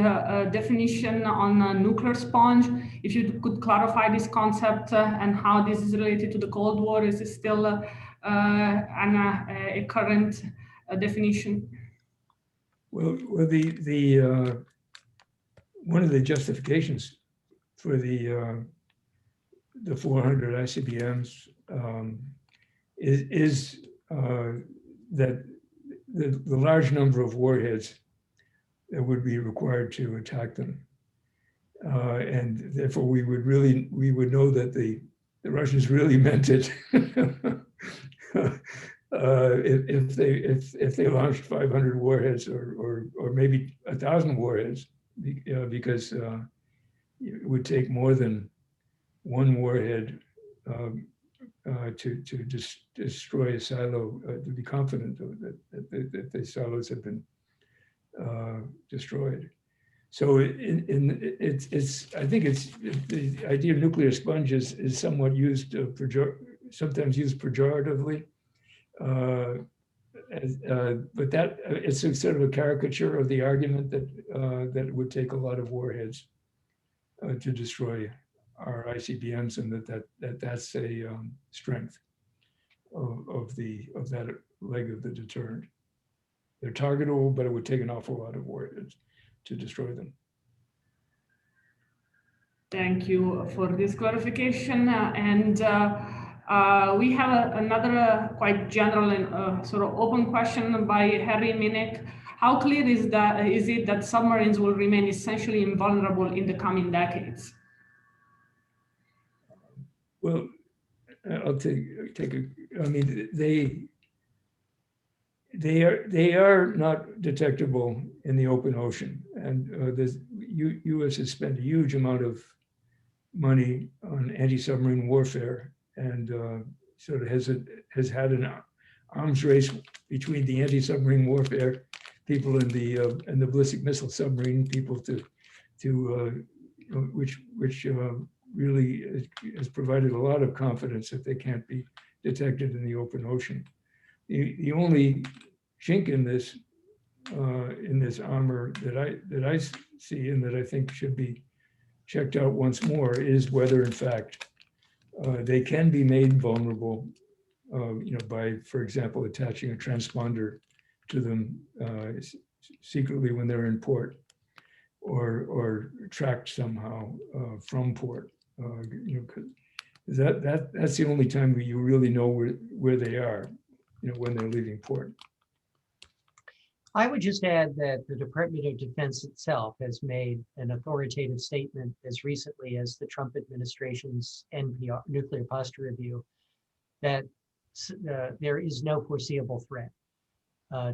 definition on nuclear sponge. If you could clarify this concept and how this is related to the Cold War, is it still a current definition? Well, one of the justifications for the 400 ICBMs is that the large number of warheads that would be required to attack them, and therefore we would know that the Russians really meant it if they launched 500 warheads or maybe 1,000 warheads, because it would take more than one warhead to destroy a silo, to be confident that the silos have been destroyed. So I think the idea of nuclear sponge is somewhat used, sometimes used pejoratively, but that it's a sort of a caricature of the argument that it would take a lot of warheads to destroy our ICBMs, and that's a strength of that leg of the deterrent. They're targetable, but it would take an awful lot of warheads to destroy them. Thank you for this clarification. We have another quite general and sort of open question by Harry Minnick. How clear is it that submarines will remain essentially invulnerable in the coming decades? Well, I'll take a. I mean, they are not detectable in the open ocean, and the U.S. has spent a huge amount of money on anti-submarine warfare, and sort of has had an arms race between the anti-submarine warfare people and the ballistic missile submarine people which really has provided a lot of confidence that they can't be detected in the open ocean. The only chink in this armor that I see and that I think should be checked out once more is whether, in fact, they can be made vulnerable, by, for example, attaching a transponder to them secretly when they're in port, or tracked somehow from port. That's the only time where you really know where they are, when they're leaving port. I would just add that the Department of Defense itself has made an authoritative statement as recently as the Trump administration's NPR, Nuclear Posture Review, that there is no foreseeable threat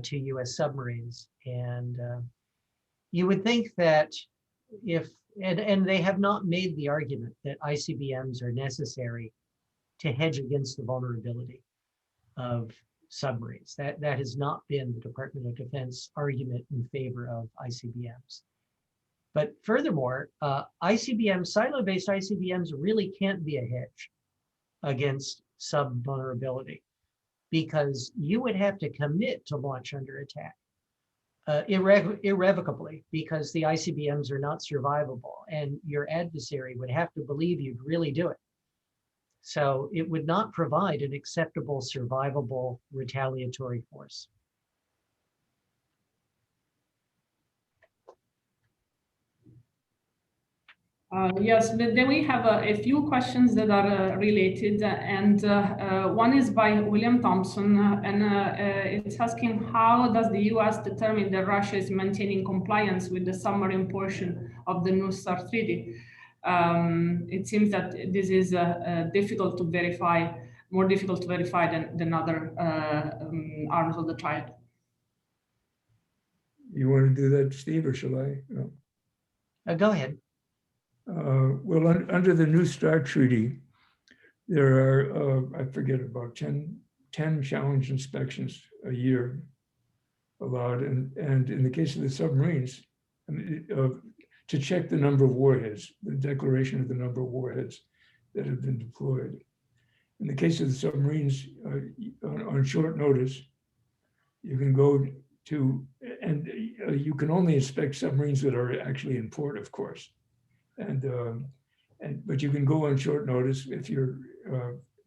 to US submarines. And you would think that and they have not made the argument that ICBMs are necessary to hedge against the vulnerability of submarines. That has not been the Department of Defense argument in favor of ICBMs. But furthermore, silo-based ICBMs really can't be a hedge against sub vulnerability, because you would have to commit to launch under attack irrevocably, because the ICBMs are not survivable, and your adversary would have to believe you'd really do it. So it would not provide an acceptable, survivable retaliatory force. Yes, but then we have a few questions that are related, and one is by William Thompson, and it's asking, how does the US determine that Russia is maintaining compliance with the submarine portion of the New START treaty? It seems that this is difficult to verify, more difficult to verify than other arms of the triad. You want to do that, Steve, or shall I? No. Go ahead. Well, under the New START Treaty, there are, I forget, about 10 challenge inspections a year allowed. And in the case of the submarines, to check the number of warheads, the declaration of the number of warheads that have been deployed. In the case of the submarines, on short notice, you can go to, and you can only inspect submarines that are actually in port, of course. But you can go on short notice if you're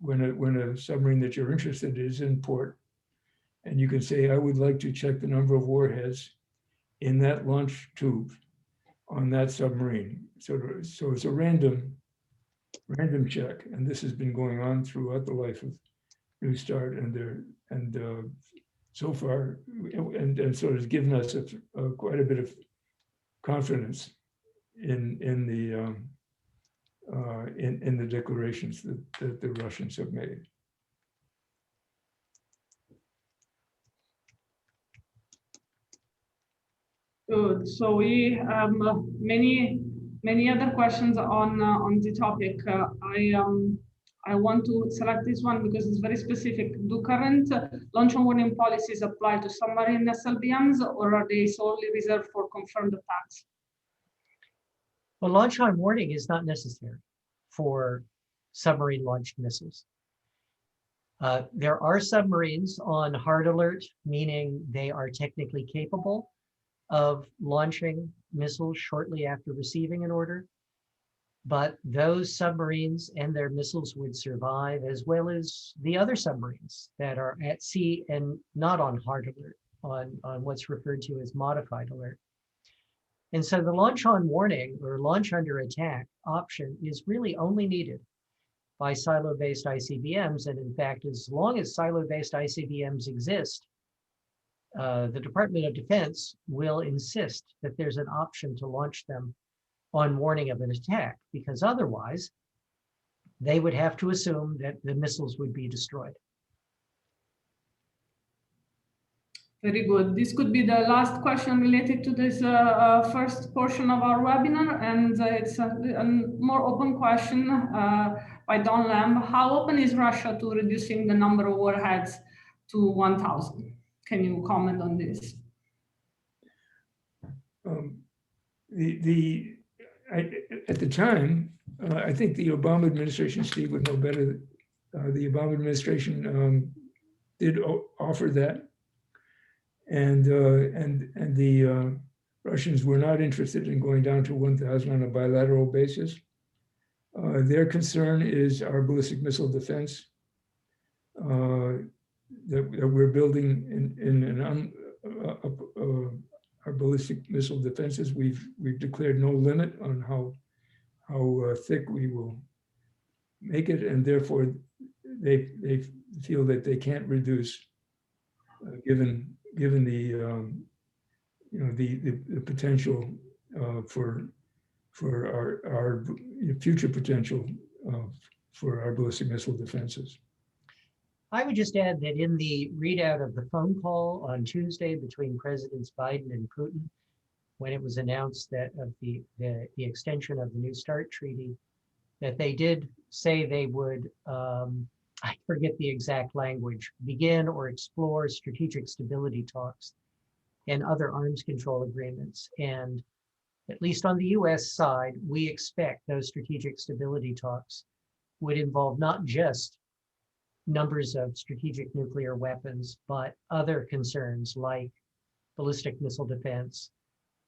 when a submarine that you're interested in is in port, and you can say, I would like to check the number of warheads in that launch tube on that submarine. So it's a random check, and this has been going on throughout the life of New START, and so far, and so it's given us quite a bit of confidence in the declarations that the Russians have made. Good. So we have many other questions on the topic. I want to select this one because it's very specific. Do current launch and warning policies apply to submarine SLBMs, or are they solely reserved for confirmed attacks? Well, launch on warning is not necessary for submarine launched missiles. There are submarines on hard alert, meaning they are technically capable of launching missiles shortly after receiving an order. But those submarines and their missiles would survive, as well as the other submarines that are at sea and not on hard alert, on what's referred to as modified alert. And so the launch on warning or launch under attack option is really only needed by silo-based ICBMs. And in fact, as long as silo-based ICBMs exist, the Department of Defense will insist that there's an option to launch them on warning of an attack, because otherwise they would have to assume that the missiles would be destroyed. Very good. This could be the last question related to this first portion of our webinar, and it's a more open question by Don Lamb. How open is Russia to reducing the number of warheads to 1,000? Can you comment on this? At the time, I think the Obama administration, Steve would know better, the Obama administration did offer that. And the Russians were not interested in going down to 1,000 on a bilateral basis. Their concern is our ballistic missile defense that we're building in our ballistic missile defenses. We've declared no limit on how thick we will make it, and therefore they feel that they can't reduce given the the potential for our future potential for our ballistic missile defenses. I would just add that in the readout of the phone call on Tuesday between Presidents Biden and Putin, when it was announced that of the extension of the New START treaty, that they did say they would, I forget the exact language, begin or explore strategic stability talks and other arms control agreements. And at least on the US side, we expect those strategic stability talks would involve not just numbers of strategic nuclear weapons, but other concerns like ballistic missile defense,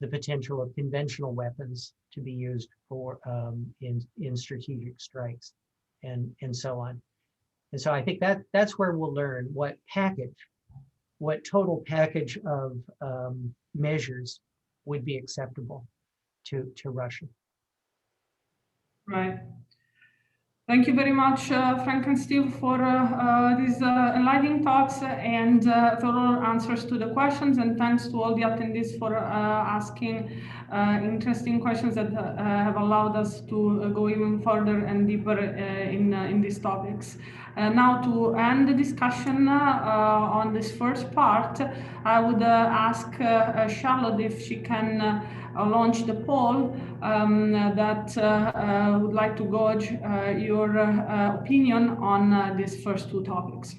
the potential of conventional weapons to be used for in strategic strikes, and so on. And so I think that's where we'll learn what total package of measures would be acceptable to Russia. Right. Thank you very much, Frank and Steve, for these enlightening talks and thorough answers to the questions. And thanks to all the attendees for asking interesting questions that have allowed us to go even further and deeper in these topics. Now, to end the discussion on this first part, I would ask Charlotte if she can launch the poll that would like to gauge your opinion on these first two topics.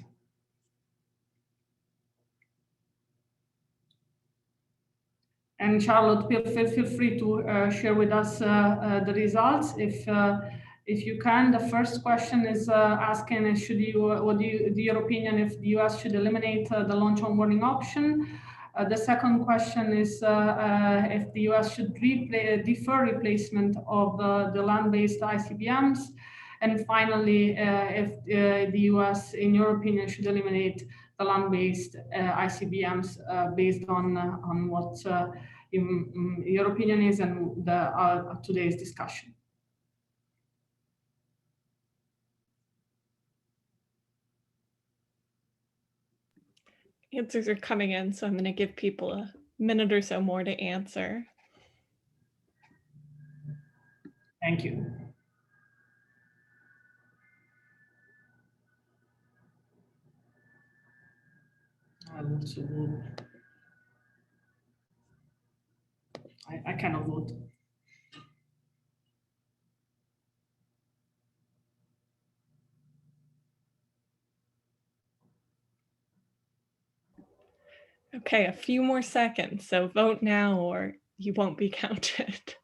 And Charlotte, feel free to share with us the results if you can. The first question is asking, your opinion if the US should eliminate the launch on warning option? The second question is if the US should defer replacement of the land-based ICBMs. And finally, if the US, in your opinion, should eliminate the land-based ICBMs based on what your opinion is and today's discussion. Answers are coming in, so I'm going to give people a minute or so more to answer. Thank you. I want to vote. I cannot vote. Okay, a few more seconds, so vote now or you won't be counted.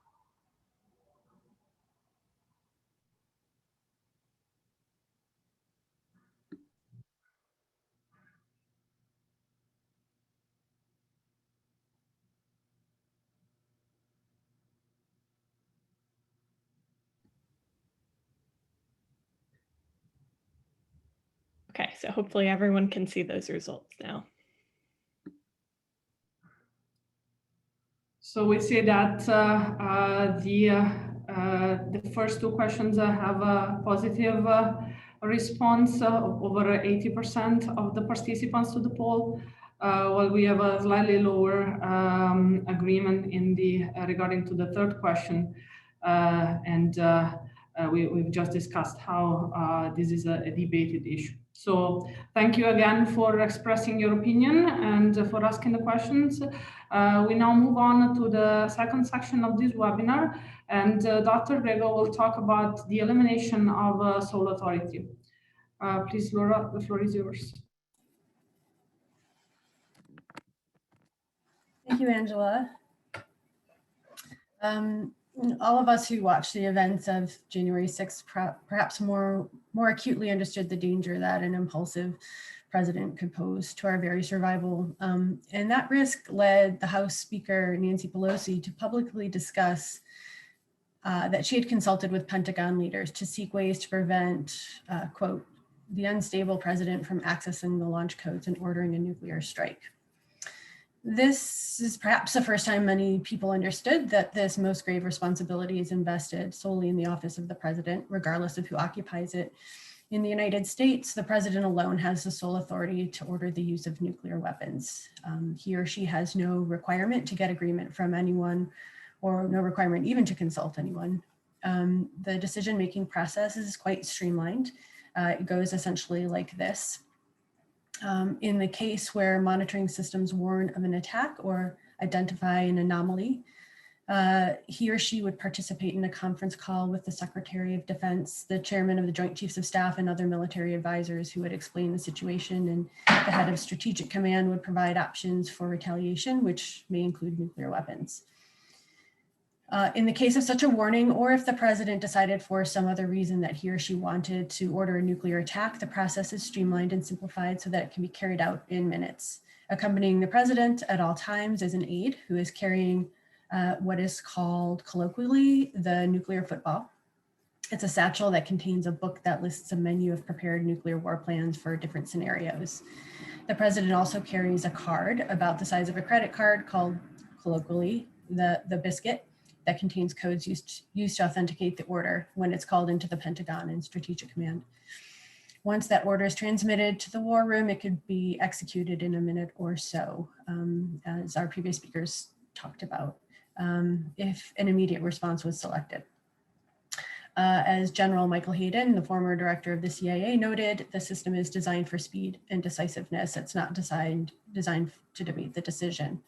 Okay, so hopefully everyone can see those results now. So we see that the first two questions have a positive response of over 80% of the participants to the poll, while we have a slightly lower agreement in the regarding to the third question, we've just discussed how this is a debated issue. So thank you again for expressing your opinion and for asking the questions. We now move on to the second section of this webinar, and Dr. Grego will talk about the elimination of sole authority. Please, Laura, the floor is yours. Thank you, Angela. All of us who watched the events of January 6th perhaps more acutely understood the danger that an impulsive president could pose to our very survival. And that risk led the House Speaker, Nancy Pelosi, to publicly discuss that she had consulted with Pentagon leaders to seek ways to prevent, quote, the unstable president from accessing the launch codes and ordering a nuclear strike. This is perhaps the first time many people understood that this most grave responsibility is invested solely in the office of the president, regardless of who occupies it. In the United States, the president alone has the sole authority to order the use of nuclear weapons. He or she has no requirement to get agreement from anyone or no requirement even to consult anyone. The decision-making process is quite streamlined. It goes essentially like this. In the case where monitoring systems warn of an attack or identify an anomaly, he or she would participate in a conference call with the Secretary of Defense, the chairman of the Joint Chiefs of Staff, and other military advisors who would explain the situation, and the head of Strategic Command would provide options for retaliation, which may include nuclear weapons. In the case of such a warning, or if the president decided for some other reason that he or she wanted to order a nuclear attack, the process is streamlined and simplified so that it can be carried out in minutes. Accompanying the president at all times is an aide who is carrying what is called colloquially the nuclear football. It's a satchel that contains a book that lists a menu of prepared nuclear war plans for different scenarios. The president also carries a card about the size of a credit card called colloquially the biscuit, that contains codes used to authenticate the order when it's called into the Pentagon in Strategic Command. Once that order is transmitted to the war room, it could be executed in a minute or so, as our previous speakers talked about, if an immediate response was selected. As General Michael Hayden, the former director of the CIA, noted, the system is designed for speed and decisiveness. It's not designed to debate the decision.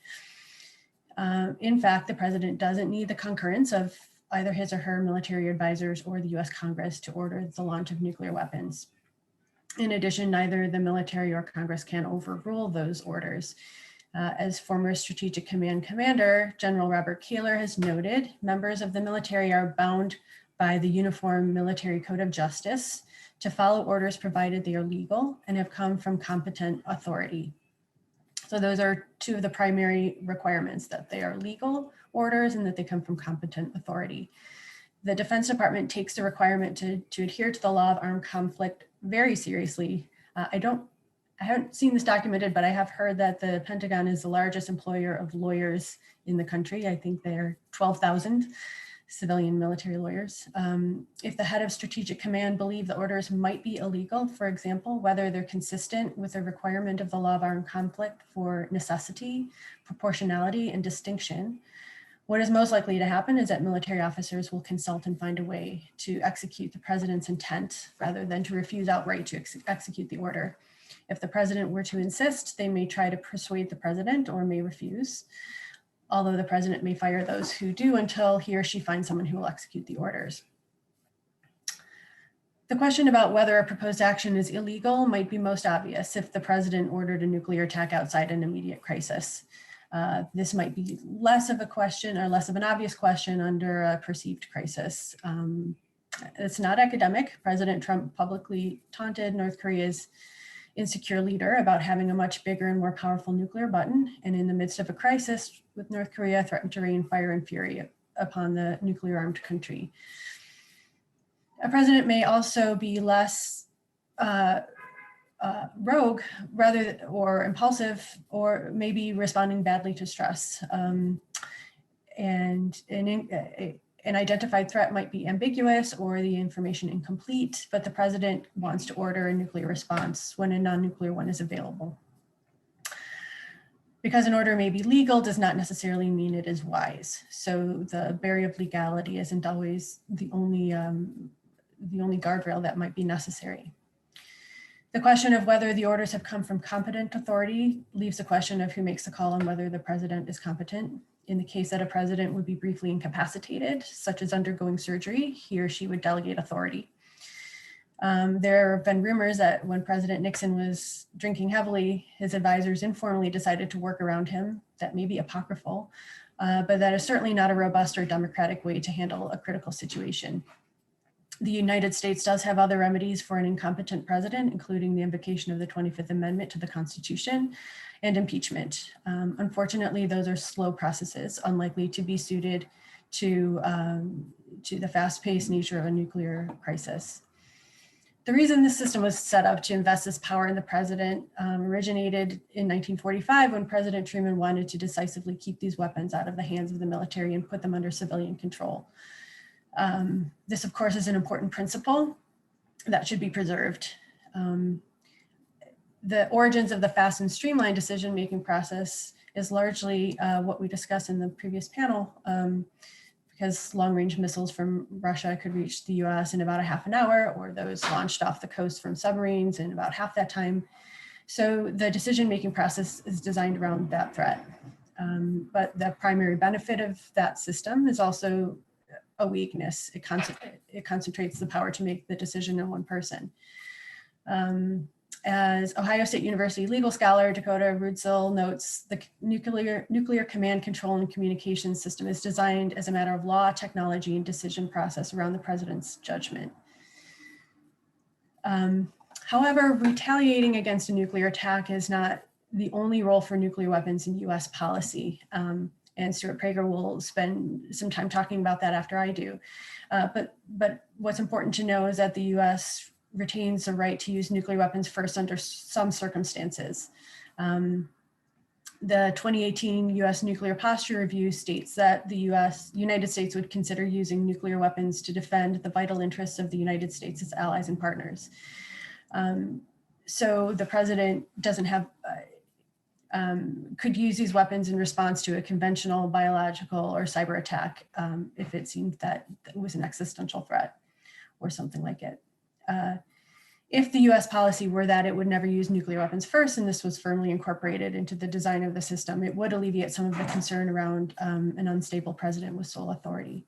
In fact, the president doesn't need the concurrence of either his or her military advisors or the US Congress to order the launch of nuclear weapons. In addition, neither the military or Congress can overrule those orders. As former Strategic Command Commander, General Robert Kaler has noted, members of the military are bound by the Uniform Military Code of Justice to follow orders provided they are legal and have come from competent authority. So those are two of the primary requirements, that they are legal orders and that they come from competent authority. The Defense Department takes the requirement to adhere to the law of armed conflict very seriously. I haven't seen this documented, but I have heard that the Pentagon is the largest employer of lawyers in the country. I think they're 12,000 civilian military lawyers. If the head of Strategic Command believe the orders might be illegal, for example, whether they're consistent with the requirement of the law of armed conflict for necessity, proportionality, and distinction, what is most likely to happen is that military officers will consult and find a way to execute the president's intent rather than to refuse outright to execute the order. If the president were to insist, they may try to persuade the president or may refuse, although the president may fire those who do until he or she finds someone who will execute the orders. The question about whether a proposed action is illegal might be most obvious if the president ordered a nuclear attack outside an immediate crisis. This might be less of a question or less of an obvious question under a perceived crisis. It's not academic. President Trump publicly taunted North Korea's insecure leader about having a much bigger and more powerful nuclear button, and in the midst of a crisis with North Korea, threatened to rain fire and fury upon the nuclear armed country. A president may also be less rogue or impulsive, or maybe responding badly to stress. And an identified threat might be ambiguous or the information incomplete, but the president wants to order a nuclear response when a non-nuclear one is available. Because an order may be legal does not necessarily mean it is wise. So the barrier of legality isn't always the only guardrail that might be necessary. The question of whether the orders have come from competent authority leaves the question of who makes the call on whether the president is competent. In the case that a president would be briefly incapacitated, such as undergoing surgery, he or she would delegate authority. There have been rumors that when President Nixon was drinking heavily, his advisors informally decided to work around him. That may be apocryphal, but that is certainly not a robust or democratic way to handle a critical situation. The United States does have other remedies for an incompetent president, including the invocation of the 25th Amendment to the Constitution and impeachment. Unfortunately, those are slow processes, unlikely to be suited to the fast-paced nature of a nuclear crisis. The reason this system was set up to invest this power in the president originated in 1945 when President Truman wanted to decisively keep these weapons out of the hands of the military and put them under civilian control. This, of course, is an important principle that should be preserved. The origins of the fast and streamlined decision-making process is largely what we discussed in the previous panel, because long-range missiles from Russia could reach the US in about a half an hour, or those launched off the coast from submarines in about half that time. So the decision-making process is designed around that threat. But the primary benefit of that system is also a weakness. It concentrates the power to make the decision in one person. As Ohio State University legal scholar Dakota Rudsill notes, the nuclear command, control, and communications system is designed as a matter of law, technology, and decision process around the president's judgment. However, retaliating against a nuclear attack is not the only role for nuclear weapons in US policy. And Stewart Prager will spend some time talking about that after I do. But what's important to know is that the US retains the right to use nuclear weapons first under some circumstances. The 2018 U.S. Nuclear Posture Review states that the United States would consider using nuclear weapons to defend the vital interests of the United States, its allies and partners. So the president doesn't have, could use these weapons in response to a conventional, biological, or cyber attack if it seemed that it was an existential threat or something like it. If the US policy were that it would never use nuclear weapons first, and this was firmly incorporated into the design of the system, it would alleviate some of the concern around an unstable president with sole authority.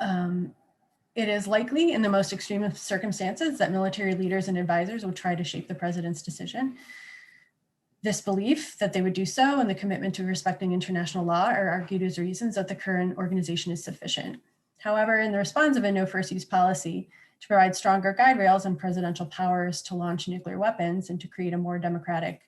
It is likely in the most extreme of circumstances that military leaders and advisors would try to shape the president's decision. This belief that they would do so and the commitment to respecting international law are argued as reasons that the current organization is sufficient. However, in the response of a no first use policy, to provide stronger guide rails and presidential powers to launch nuclear weapons and to create a more democratic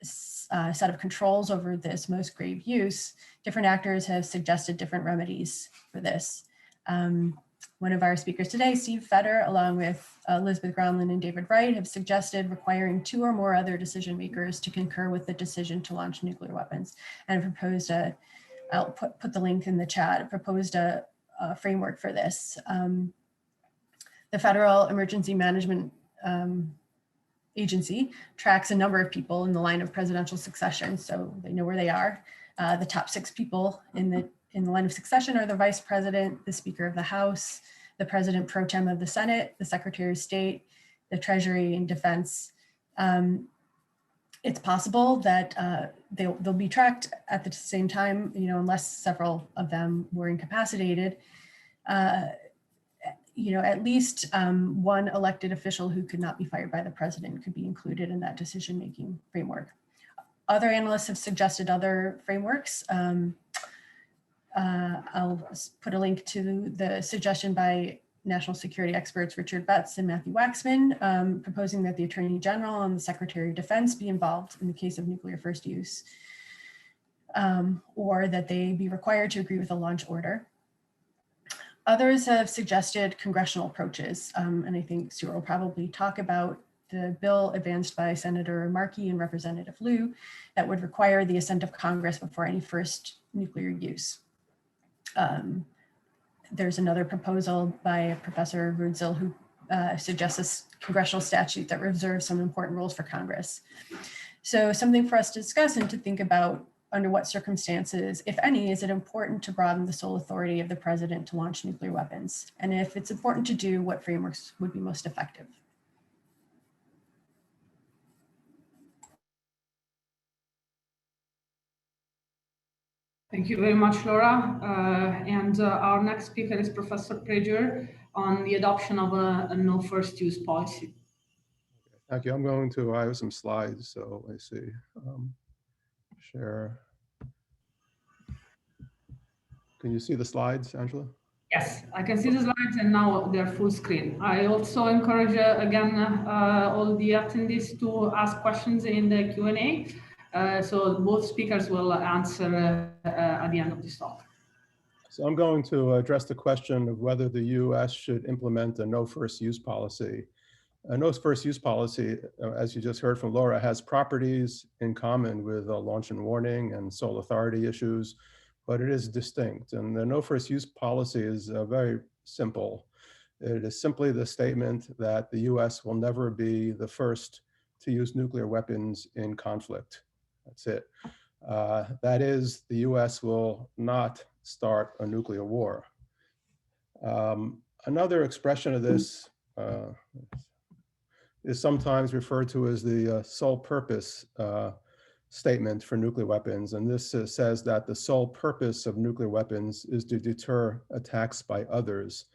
set of controls over this most grave use, different actors have suggested different remedies for this. One of our speakers today, Steve Fetter, along with Elizabeth Gronlund and David Wright, have suggested requiring 2 or more other decision makers to concur with the decision to launch nuclear weapons, and proposed I'll put the link in the chat, proposed a framework for this. The Federal Emergency Management Agency tracks a number of people in the line of presidential succession, so they know where they are. The top 6 people in the line of succession are the Vice President, the Speaker of the House, the President Pro Tem of the Senate, the Secretary of State, the Treasury and Defense. It's possible that they'll be tracked at the same time, unless several of them were incapacitated. At least one elected official who could not be fired by the president could be included in that decision-making framework. Other analysts have suggested other frameworks. I'll put a link to the suggestion by national security experts Richard Betts and Matthew Waxman, proposing that the Attorney General and the Secretary of Defense be involved in the case of nuclear first use, or that they be required to agree with a launch order. Others have suggested congressional approaches, and I think Stewart will probably talk about the bill advanced by Senator Markey and Representative Liu that would require the assent of Congress before any first nuclear use. There's another proposal by Professor Rudzil who suggests a congressional statute that reserves some important roles for Congress. So something for us to discuss and to think about: under what circumstances, if any, is it important to broaden the sole authority of the president to launch nuclear weapons? And if it's important to do, what frameworks would be most effective? Thank you very much, Laura. And our next speaker is Professor Prager on the adoption of a no first use policy. Thank you. I have some slides, so I see. Share. Can you see the slides, Angela? Yes, I can see the slides, and now they're full screen. I also encourage, again, all the attendees to ask questions in the Q&A. So both speakers will answer at the end of this talk. So I'm going to address the question of whether the US should implement a no first use policy. A no first use policy, as you just heard from Laura, has properties in common with launch and warning and sole authority issues, but it is distinct. And the no first use policy is very simple. It is simply the statement that the US will never be the first to use nuclear weapons in conflict. That's it. That is, the US will not start a nuclear war. Another expression of this is sometimes referred to as the sole purpose statement for nuclear weapons. And this says that the sole purpose of nuclear weapons is to deter attacks by others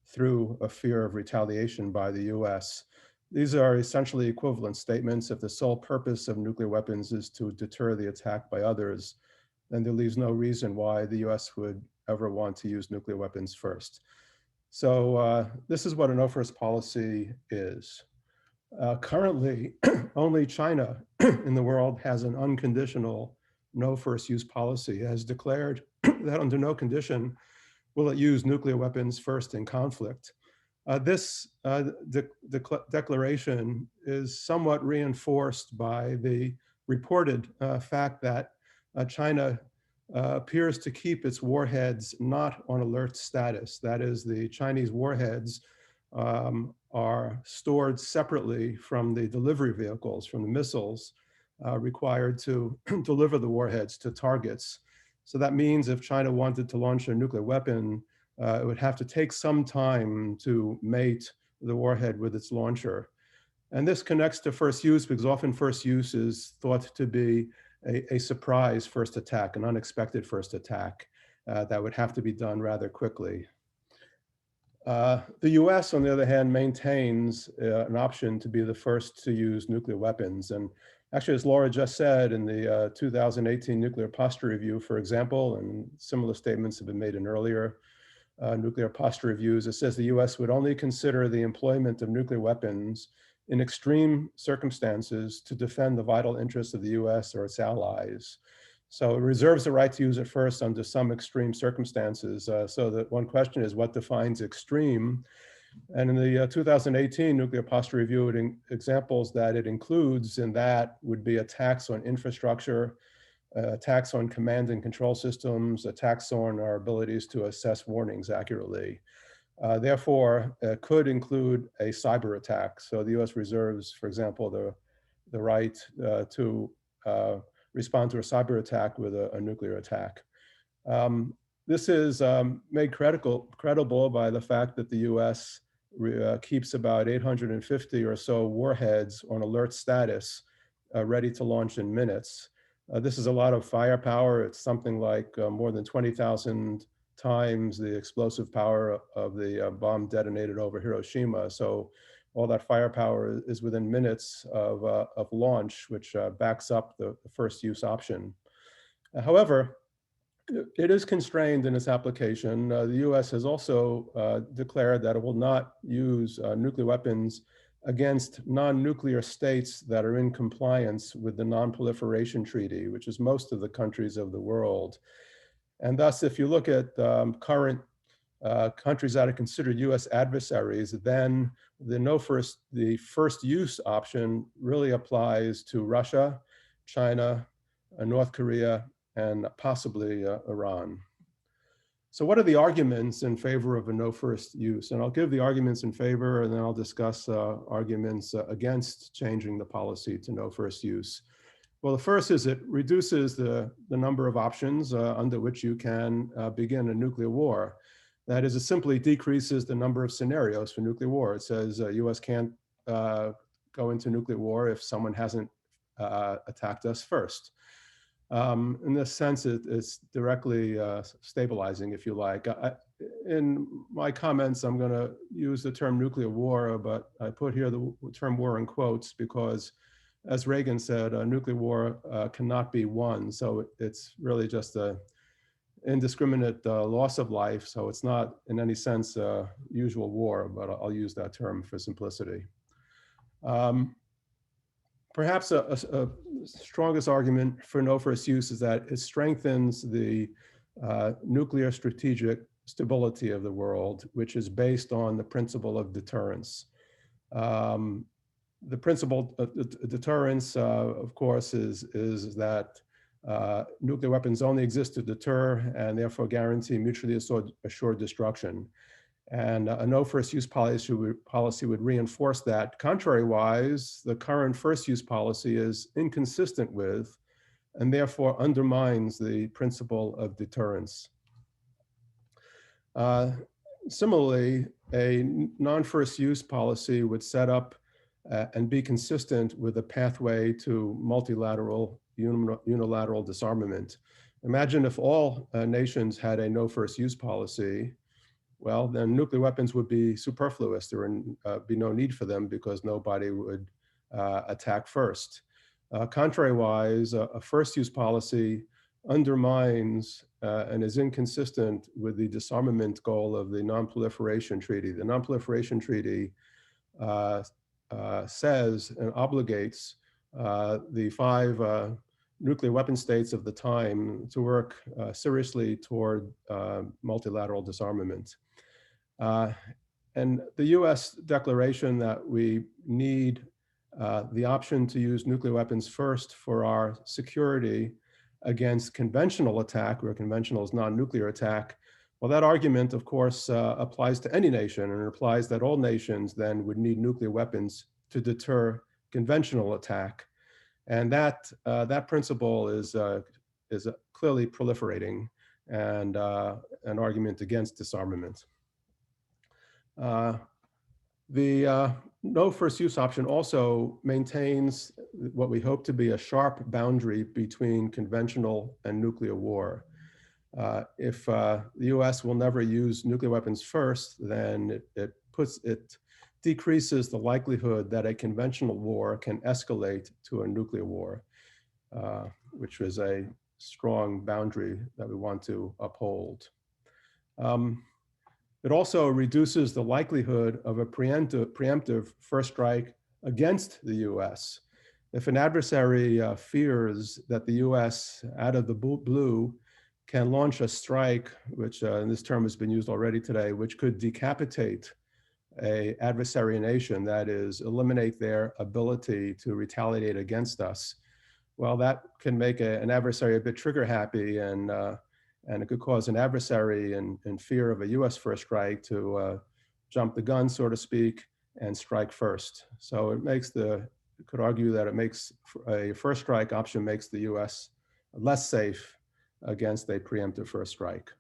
through a fear of retaliation by the US. These are essentially equivalent statements. If the sole purpose of nuclear weapons is to deter the attack by others, then there leaves no reason why the US would ever want to use nuclear weapons first. So this is what a no first policy is. Currently, only China in the world has an unconditional no first use policy. It has declared that under no condition will it use nuclear weapons first in conflict. This declaration is somewhat reinforced by the reported fact that China appears to keep its warheads not on alert status. That is, the Chinese warheads are stored separately from the delivery vehicles, from the missiles required to deliver the warheads to targets. So that means if China wanted to launch a nuclear weapon, it would have to take some time to mate the warhead with its launcher. And this connects to first use because often first use is thought to be a surprise first attack, an unexpected first attack that would have to be done rather quickly. The US, on the other hand, maintains an option to be the first to use nuclear weapons. And actually, as Laura just said, in the 2018 Nuclear Posture Review, for example, and similar statements have been made in earlier nuclear posture reviews, it says the US would only consider the employment of nuclear weapons in extreme circumstances to defend the vital interests of the US or its allies. So it reserves the right to use it first under some extreme circumstances. So that one question is, what defines extreme? And in the 2018 Nuclear Posture Review, examples that it includes in that would be attacks on infrastructure, attacks on command and control systems, attacks on our abilities to assess warnings accurately. Therefore, it could include a cyber attack. So the US reserves, for example, the right to respond to a cyber attack with a nuclear attack. This is made credible by the fact that the US keeps about 850 or so warheads on alert status, ready to launch in minutes. This is a lot of firepower. It's something like more than 20,000 times the explosive power of the bomb detonated over Hiroshima. So all that firepower is within minutes of launch, which backs up the first use option. However, it is constrained in its application. The US has also declared that it will not use nuclear weapons against non-nuclear states that are in compliance with the Non-Proliferation Treaty, which is most of the countries of the world. And thus, if you look at current countries that are considered US adversaries, then the first use option really applies to Russia, China, North Korea, and possibly Iran. So what are the arguments in favor of a no first use? And I'll give the arguments in favor, and then I'll discuss arguments against changing the policy to no first use. Well, the first is it reduces the number of options under which you can begin a nuclear war. That is, it simply decreases the number of scenarios for nuclear war. It says US can't go into nuclear war if someone hasn't attacked us first. In this sense, it's directly stabilizing, if you like. In my comments, I'm going to use the term nuclear war, but I put here the term war in quotes because, as Reagan said, a nuclear war cannot be won. So it's really just an indiscriminate loss of life. So it's not in any sense a usual war, but I'll use that term for simplicity. Perhaps a strongest argument for no first use is that it strengthens the nuclear strategic stability of the world, which is based on the principle of deterrence. The principle of deterrence, of course, is that nuclear weapons only exist to deter and therefore guarantee mutually assured destruction. And a no first use policy would reinforce that. Contrary-wise, the current first use policy is inconsistent with and therefore undermines the principle of deterrence. Similarly, a non-first use policy would set up and be consistent with a pathway to multilateral unilateral disarmament. Imagine if all nations had a no first use policy. Well, then nuclear weapons would be superfluous. There would be no need for them because nobody would attack first. Contrary-wise, a first-use policy undermines and is inconsistent with the disarmament goal of the Non-Proliferation Treaty. The Non-Proliferation Treaty says and obligates the 5 nuclear weapon states of the time to work seriously toward multilateral disarmament. And the US declaration that we need the option to use nuclear weapons first for our security against conventional attack, where conventional is non-nuclear attack, well, that argument, of course, applies to any nation, and it applies that all nations then would need nuclear weapons to deter conventional attack. And that principle is clearly proliferating and an argument against disarmament. The no first use option also maintains what we hope to be a sharp boundary between conventional and nuclear war. If the US will never use nuclear weapons first, then it decreases the likelihood that a conventional war can escalate to a nuclear war, which is a strong boundary that we want to uphold. It also reduces the likelihood of a preemptive first strike against the US. If an adversary fears that the US, out of the blue, can launch a strike, which and this term has been used already today, which could decapitate an adversary nation, that is, eliminate their ability to retaliate against us, well, that can make an adversary a bit trigger happy, and it could cause an adversary in fear of a US first strike to jump the gun, so to speak, and strike first. So it makes could argue that it makes a first strike option makes the US less safe against a preemptive first strike.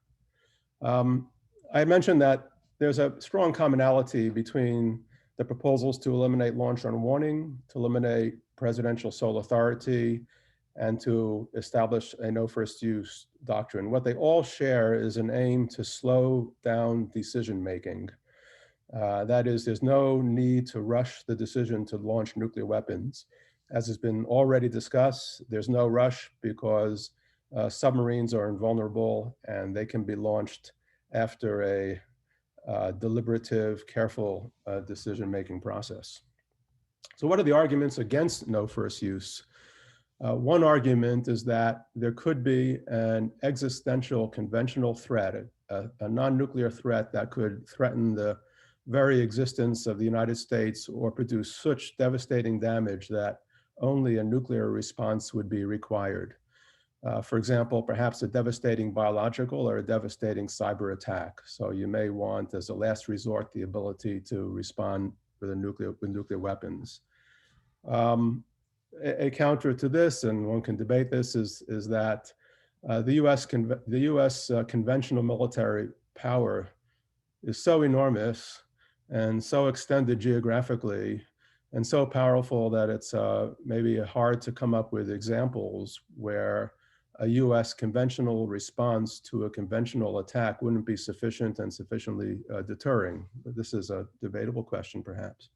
I mentioned that there's a strong commonality between the proposals to eliminate launch on warning, to eliminate presidential sole authority, and to establish a no first use doctrine. What they all share is an aim to slow down decision making. That is, there's no need to rush the decision to launch nuclear weapons. As has been already discussed, there's no rush because submarines are invulnerable and they can be launched after a deliberative, careful decision-making process. So what are the arguments against no first use? One argument is that there could be an existential conventional threat, a non-nuclear threat that could threaten the very existence of the United States or produce such devastating damage that only a nuclear response would be required. For example, perhaps a devastating biological or a devastating cyber attack. So you may want, as a last resort, the ability to respond with nuclear weapons. A counter to this, and one can debate this, is that the U.S. conventional military power is so enormous and so extended geographically and so powerful that it's maybe hard to come up with examples where a US conventional response to a conventional attack wouldn't be sufficient and sufficiently deterring. But this is a debatable question, perhaps.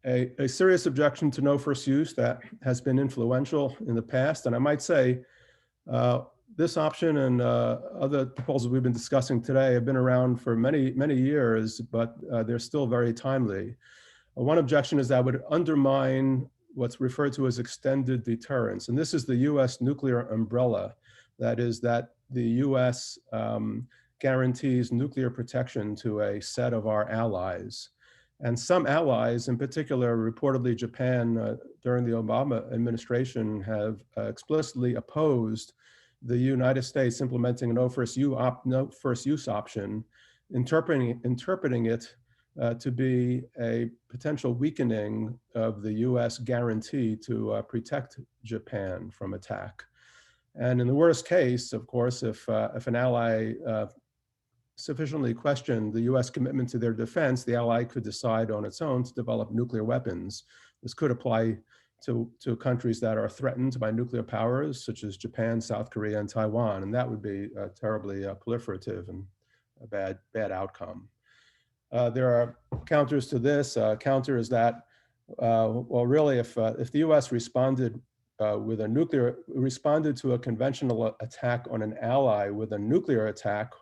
A serious objection to no first use that has been influential in the past, and I might say this option and other proposals we've been discussing today have been around for many, many years, but they're still very timely. One objection is that would undermine what's referred to as extended deterrence. And this is the US nuclear umbrella. That is that the US guarantees nuclear protection to a set of our allies. And some allies, in particular, reportedly Japan during the Obama administration, have explicitly opposed the United States implementing a no first use option, interpreting it to be a potential weakening of the US guarantee to protect Japan from attack. And in the worst case, of course, if an ally sufficiently questioned the US commitment to their defense, the ally could decide on its own to develop nuclear weapons. This could apply to countries that are threatened by nuclear powers, such as Japan, South Korea, and Taiwan. And that would be terribly proliferative and a bad outcome. There are counters to this. Counter is that, well, really, if the US responded responded to a conventional attack on an ally with a nuclear attack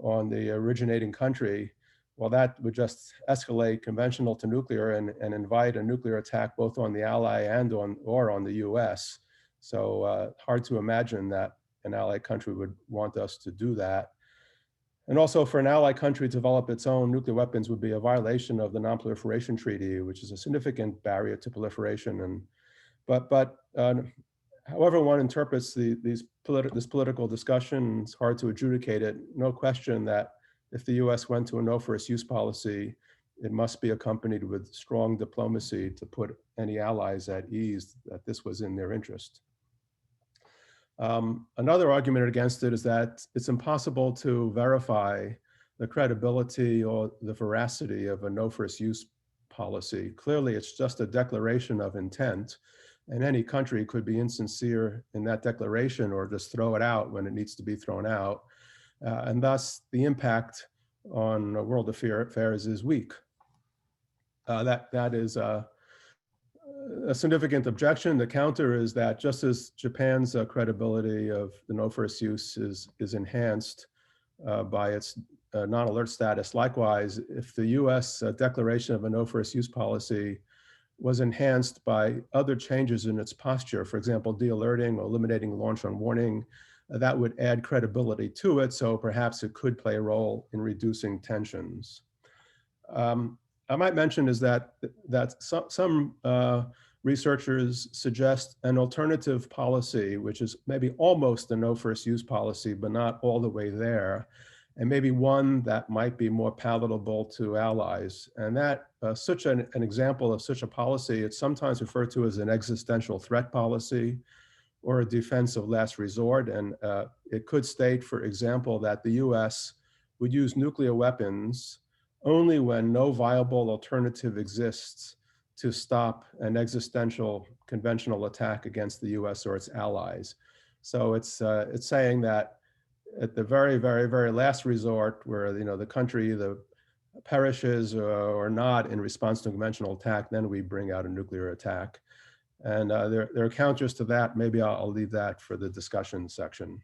on the originating country, well, that would just escalate conventional to nuclear and invite a nuclear attack both on the ally and on the US. So hard to imagine that an allied country would want us to do that. And also for an ally country to develop its own nuclear weapons would be a violation of the Non-Proliferation Treaty, which is a significant barrier to proliferation. However one interprets this political discussion, it's hard to adjudicate it. No question that if the US went to a no first use policy, it must be accompanied with strong diplomacy to put any allies at ease that this was in their interest. Another argument against it is that it's impossible to verify the credibility or the veracity of a no first use policy. Clearly, it's just a declaration of intent, and any country could be insincere in that declaration or just throw it out when it needs to be thrown out. And thus, the impact on world affairs is weak. That is a significant objection. The counter is that just as Japan's credibility of the no first use is enhanced by its non-alert status, likewise, if the US declaration of a no first use policy was enhanced by other changes in its posture, for example, de-alerting or eliminating launch on warning, that would add credibility to it, so perhaps it could play a role in reducing tensions. I might mention is that some researchers suggest an alternative policy, which is maybe almost a no first use policy, but not all the way there, and maybe one that might be more palatable to allies. And that such an example of such a policy, it's sometimes referred to as an existential threat policy or a defense of last resort. And it could state, for example, that the US would use nuclear weapons only when no viable alternative exists to stop an existential conventional attack against the US or its allies. So it's saying that at the very, very, very last resort, where the country either perishes or not in response to a conventional attack, then we bring out a nuclear attack. And there are counters to that. Maybe I'll leave that for the discussion section.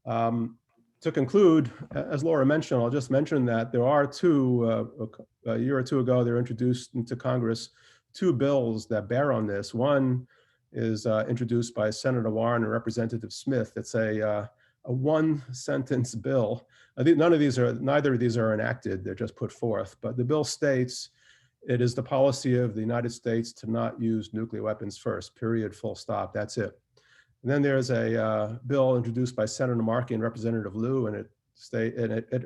To conclude, as Laura mentioned, I'll just mention that there are a year or two ago, they were introduced into Congress 2 bills that bear on this. One is introduced by Senator Warren and Representative Smith. It's a one-sentence bill. Neither of these are enacted, they're just put forth. But the bill states, it is the policy of the United States to not use nuclear weapons first, period, full stop, that's it. And then there's a bill introduced by Senator Markey and Representative Liu, and it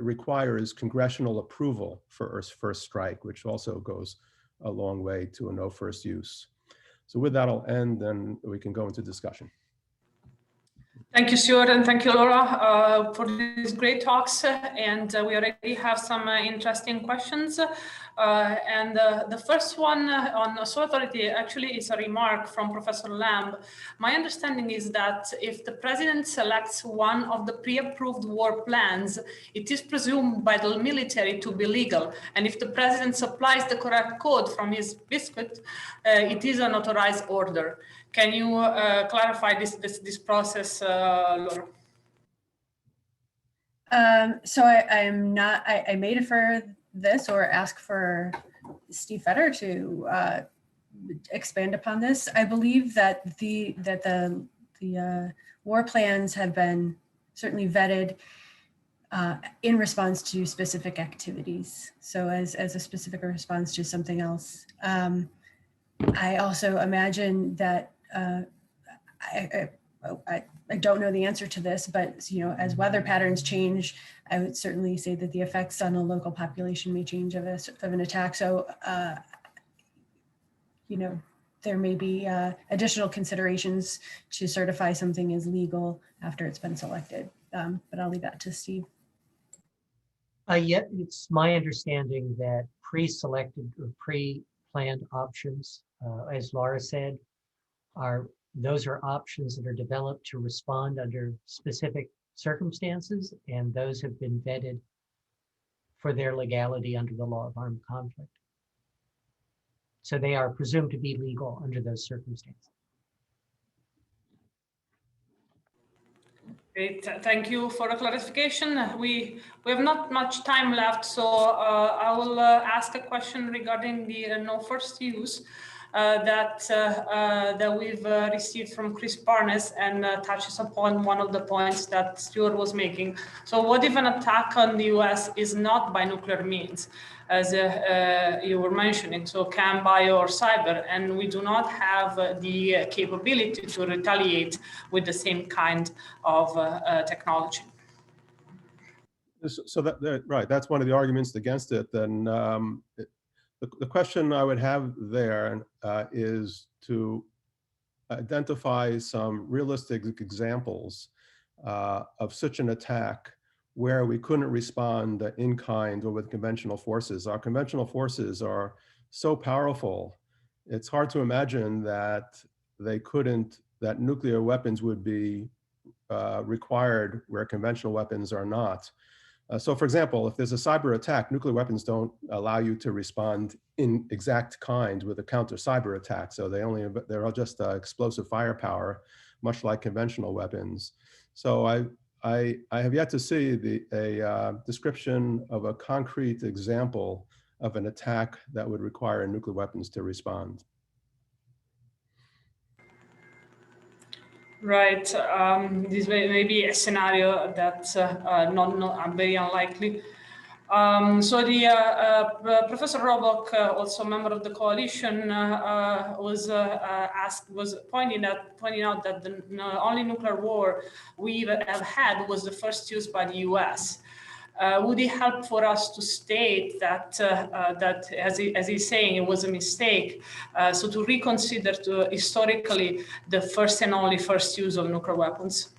requires congressional approval for first strike, which also goes a long way to a no first use. So with that, I'll end, and we can go into discussion. Thank you, Stewart, and thank you, Laura, for these great talks. And we already have some interesting questions. The first one on soil authority actually is a remark from Professor Lamb. My understanding is that if the president selects one of the pre-approved war plans, it is presumed by the military to be legal. And if the president supplies the correct code from his biscuit, it is an authorized order. Can you clarify this process, Laura? So I may defer this or ask for Steve Fetter to expand upon this. I believe that the war plans have been certainly vetted in response to specific activities. So as a specific response to something else. I also imagine that I don't know the answer to this, but as weather patterns change, I would certainly say that the effects on a local population may change of an attack. So, there may be additional considerations to certify something as legal after it's been selected. But I'll leave that to Steve. Yet it's my understanding that pre-selected or pre-planned options, as Laura said, those are options that are developed to respond under specific circumstances, and those have been vetted for their legality under the law of armed conflict. So they are presumed to be legal under those circumstances. Great, thank you for the clarification. We have not much time left, so I will ask a question regarding the no first use. that we've received from Chris Barnes and touches upon one of the points that Stewart was making. So what if an attack on the US is not by nuclear means, as you were mentioning, so chem, bio, or cyber, and we do not have the capability to retaliate with the same kind of technology? So right, that's one of the arguments against it. Then the question I would have there is to identify some realistic examples of such an attack where we couldn't respond in kind or with conventional forces. Our conventional forces are so powerful, it's hard to imagine that that nuclear weapons would be required where conventional weapons are not. So for example, if there's a cyber attack, nuclear weapons don't allow you to respond in exact kind with a counter cyber attack. So they're all just explosive firepower, much like conventional weapons. So I have yet to see a description of a concrete example of an attack that would require nuclear weapons to respond. Right. This may be a scenario that's not very unlikely. So the Professor Robock, also a member of the coalition, was pointing out that the only nuclear war we have had was the first used by the US. Would it help for us to state that, as he's saying, it was a mistake, so to reconsider historically the first and only first use of nuclear weapons?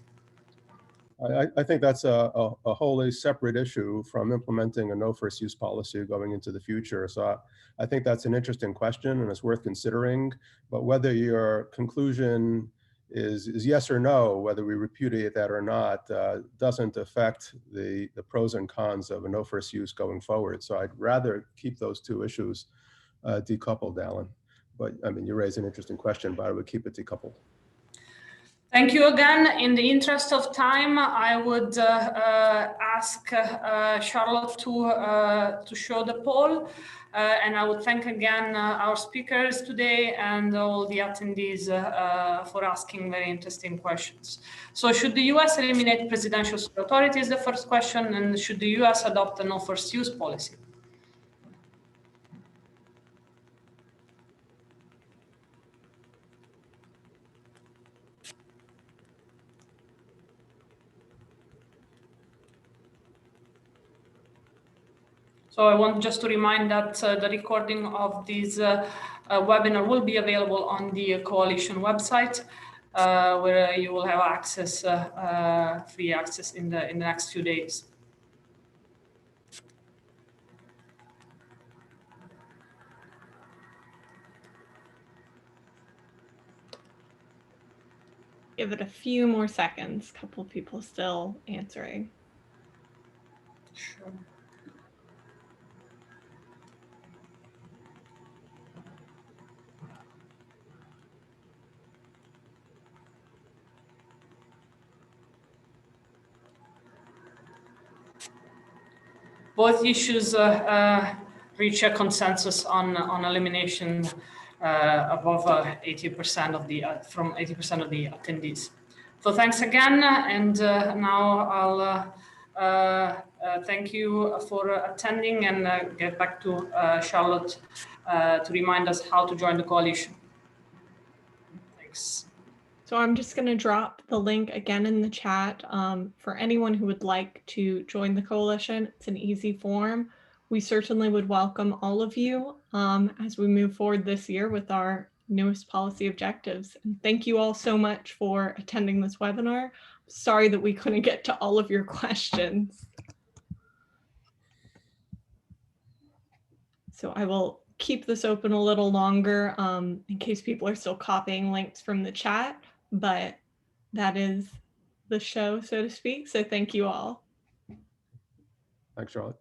I think that's a wholly separate issue from implementing a no first use policy going into the future. So I think that's an interesting question and it's worth considering, but whether your conclusion is yes or no, whether we repudiate that or not, doesn't affect the pros and cons of a no first use going forward. So I'd rather keep those two issues decoupled, Alan. But I mean, you raise an interesting question, but I would keep it decoupled. Thank you again. In the interest of time, I would ask Charlotte to show the poll. And I would thank again our speakers today and all the attendees for asking very interesting questions. So should the US eliminate presidential authority is the first question, and should the US adopt a no first use policy? So I want just to remind that the recording of this webinar will be available on the coalition website, where you will have access, free access in the next few days. Give it a few more seconds. A couple of people still answering. Sure. Both issues reach a consensus on elimination above 80% of the from 80% of the attendees. So thanks again, and now I'll thank you for attending and get back to Charlotte to remind us how to join the coalition. Thanks. So I'm just going to drop the link again in the chat for anyone who would like to join the coalition. It's an easy form. We certainly would welcome all of you as we move forward this year with our newest policy objectives. And thank you all so much for attending this webinar. Sorry that we couldn't get to all of your questions. So I will keep this open a little longer in case people are still copying links from the chat, but that is the show, so to speak. So thank you all. Thanks, Charlotte.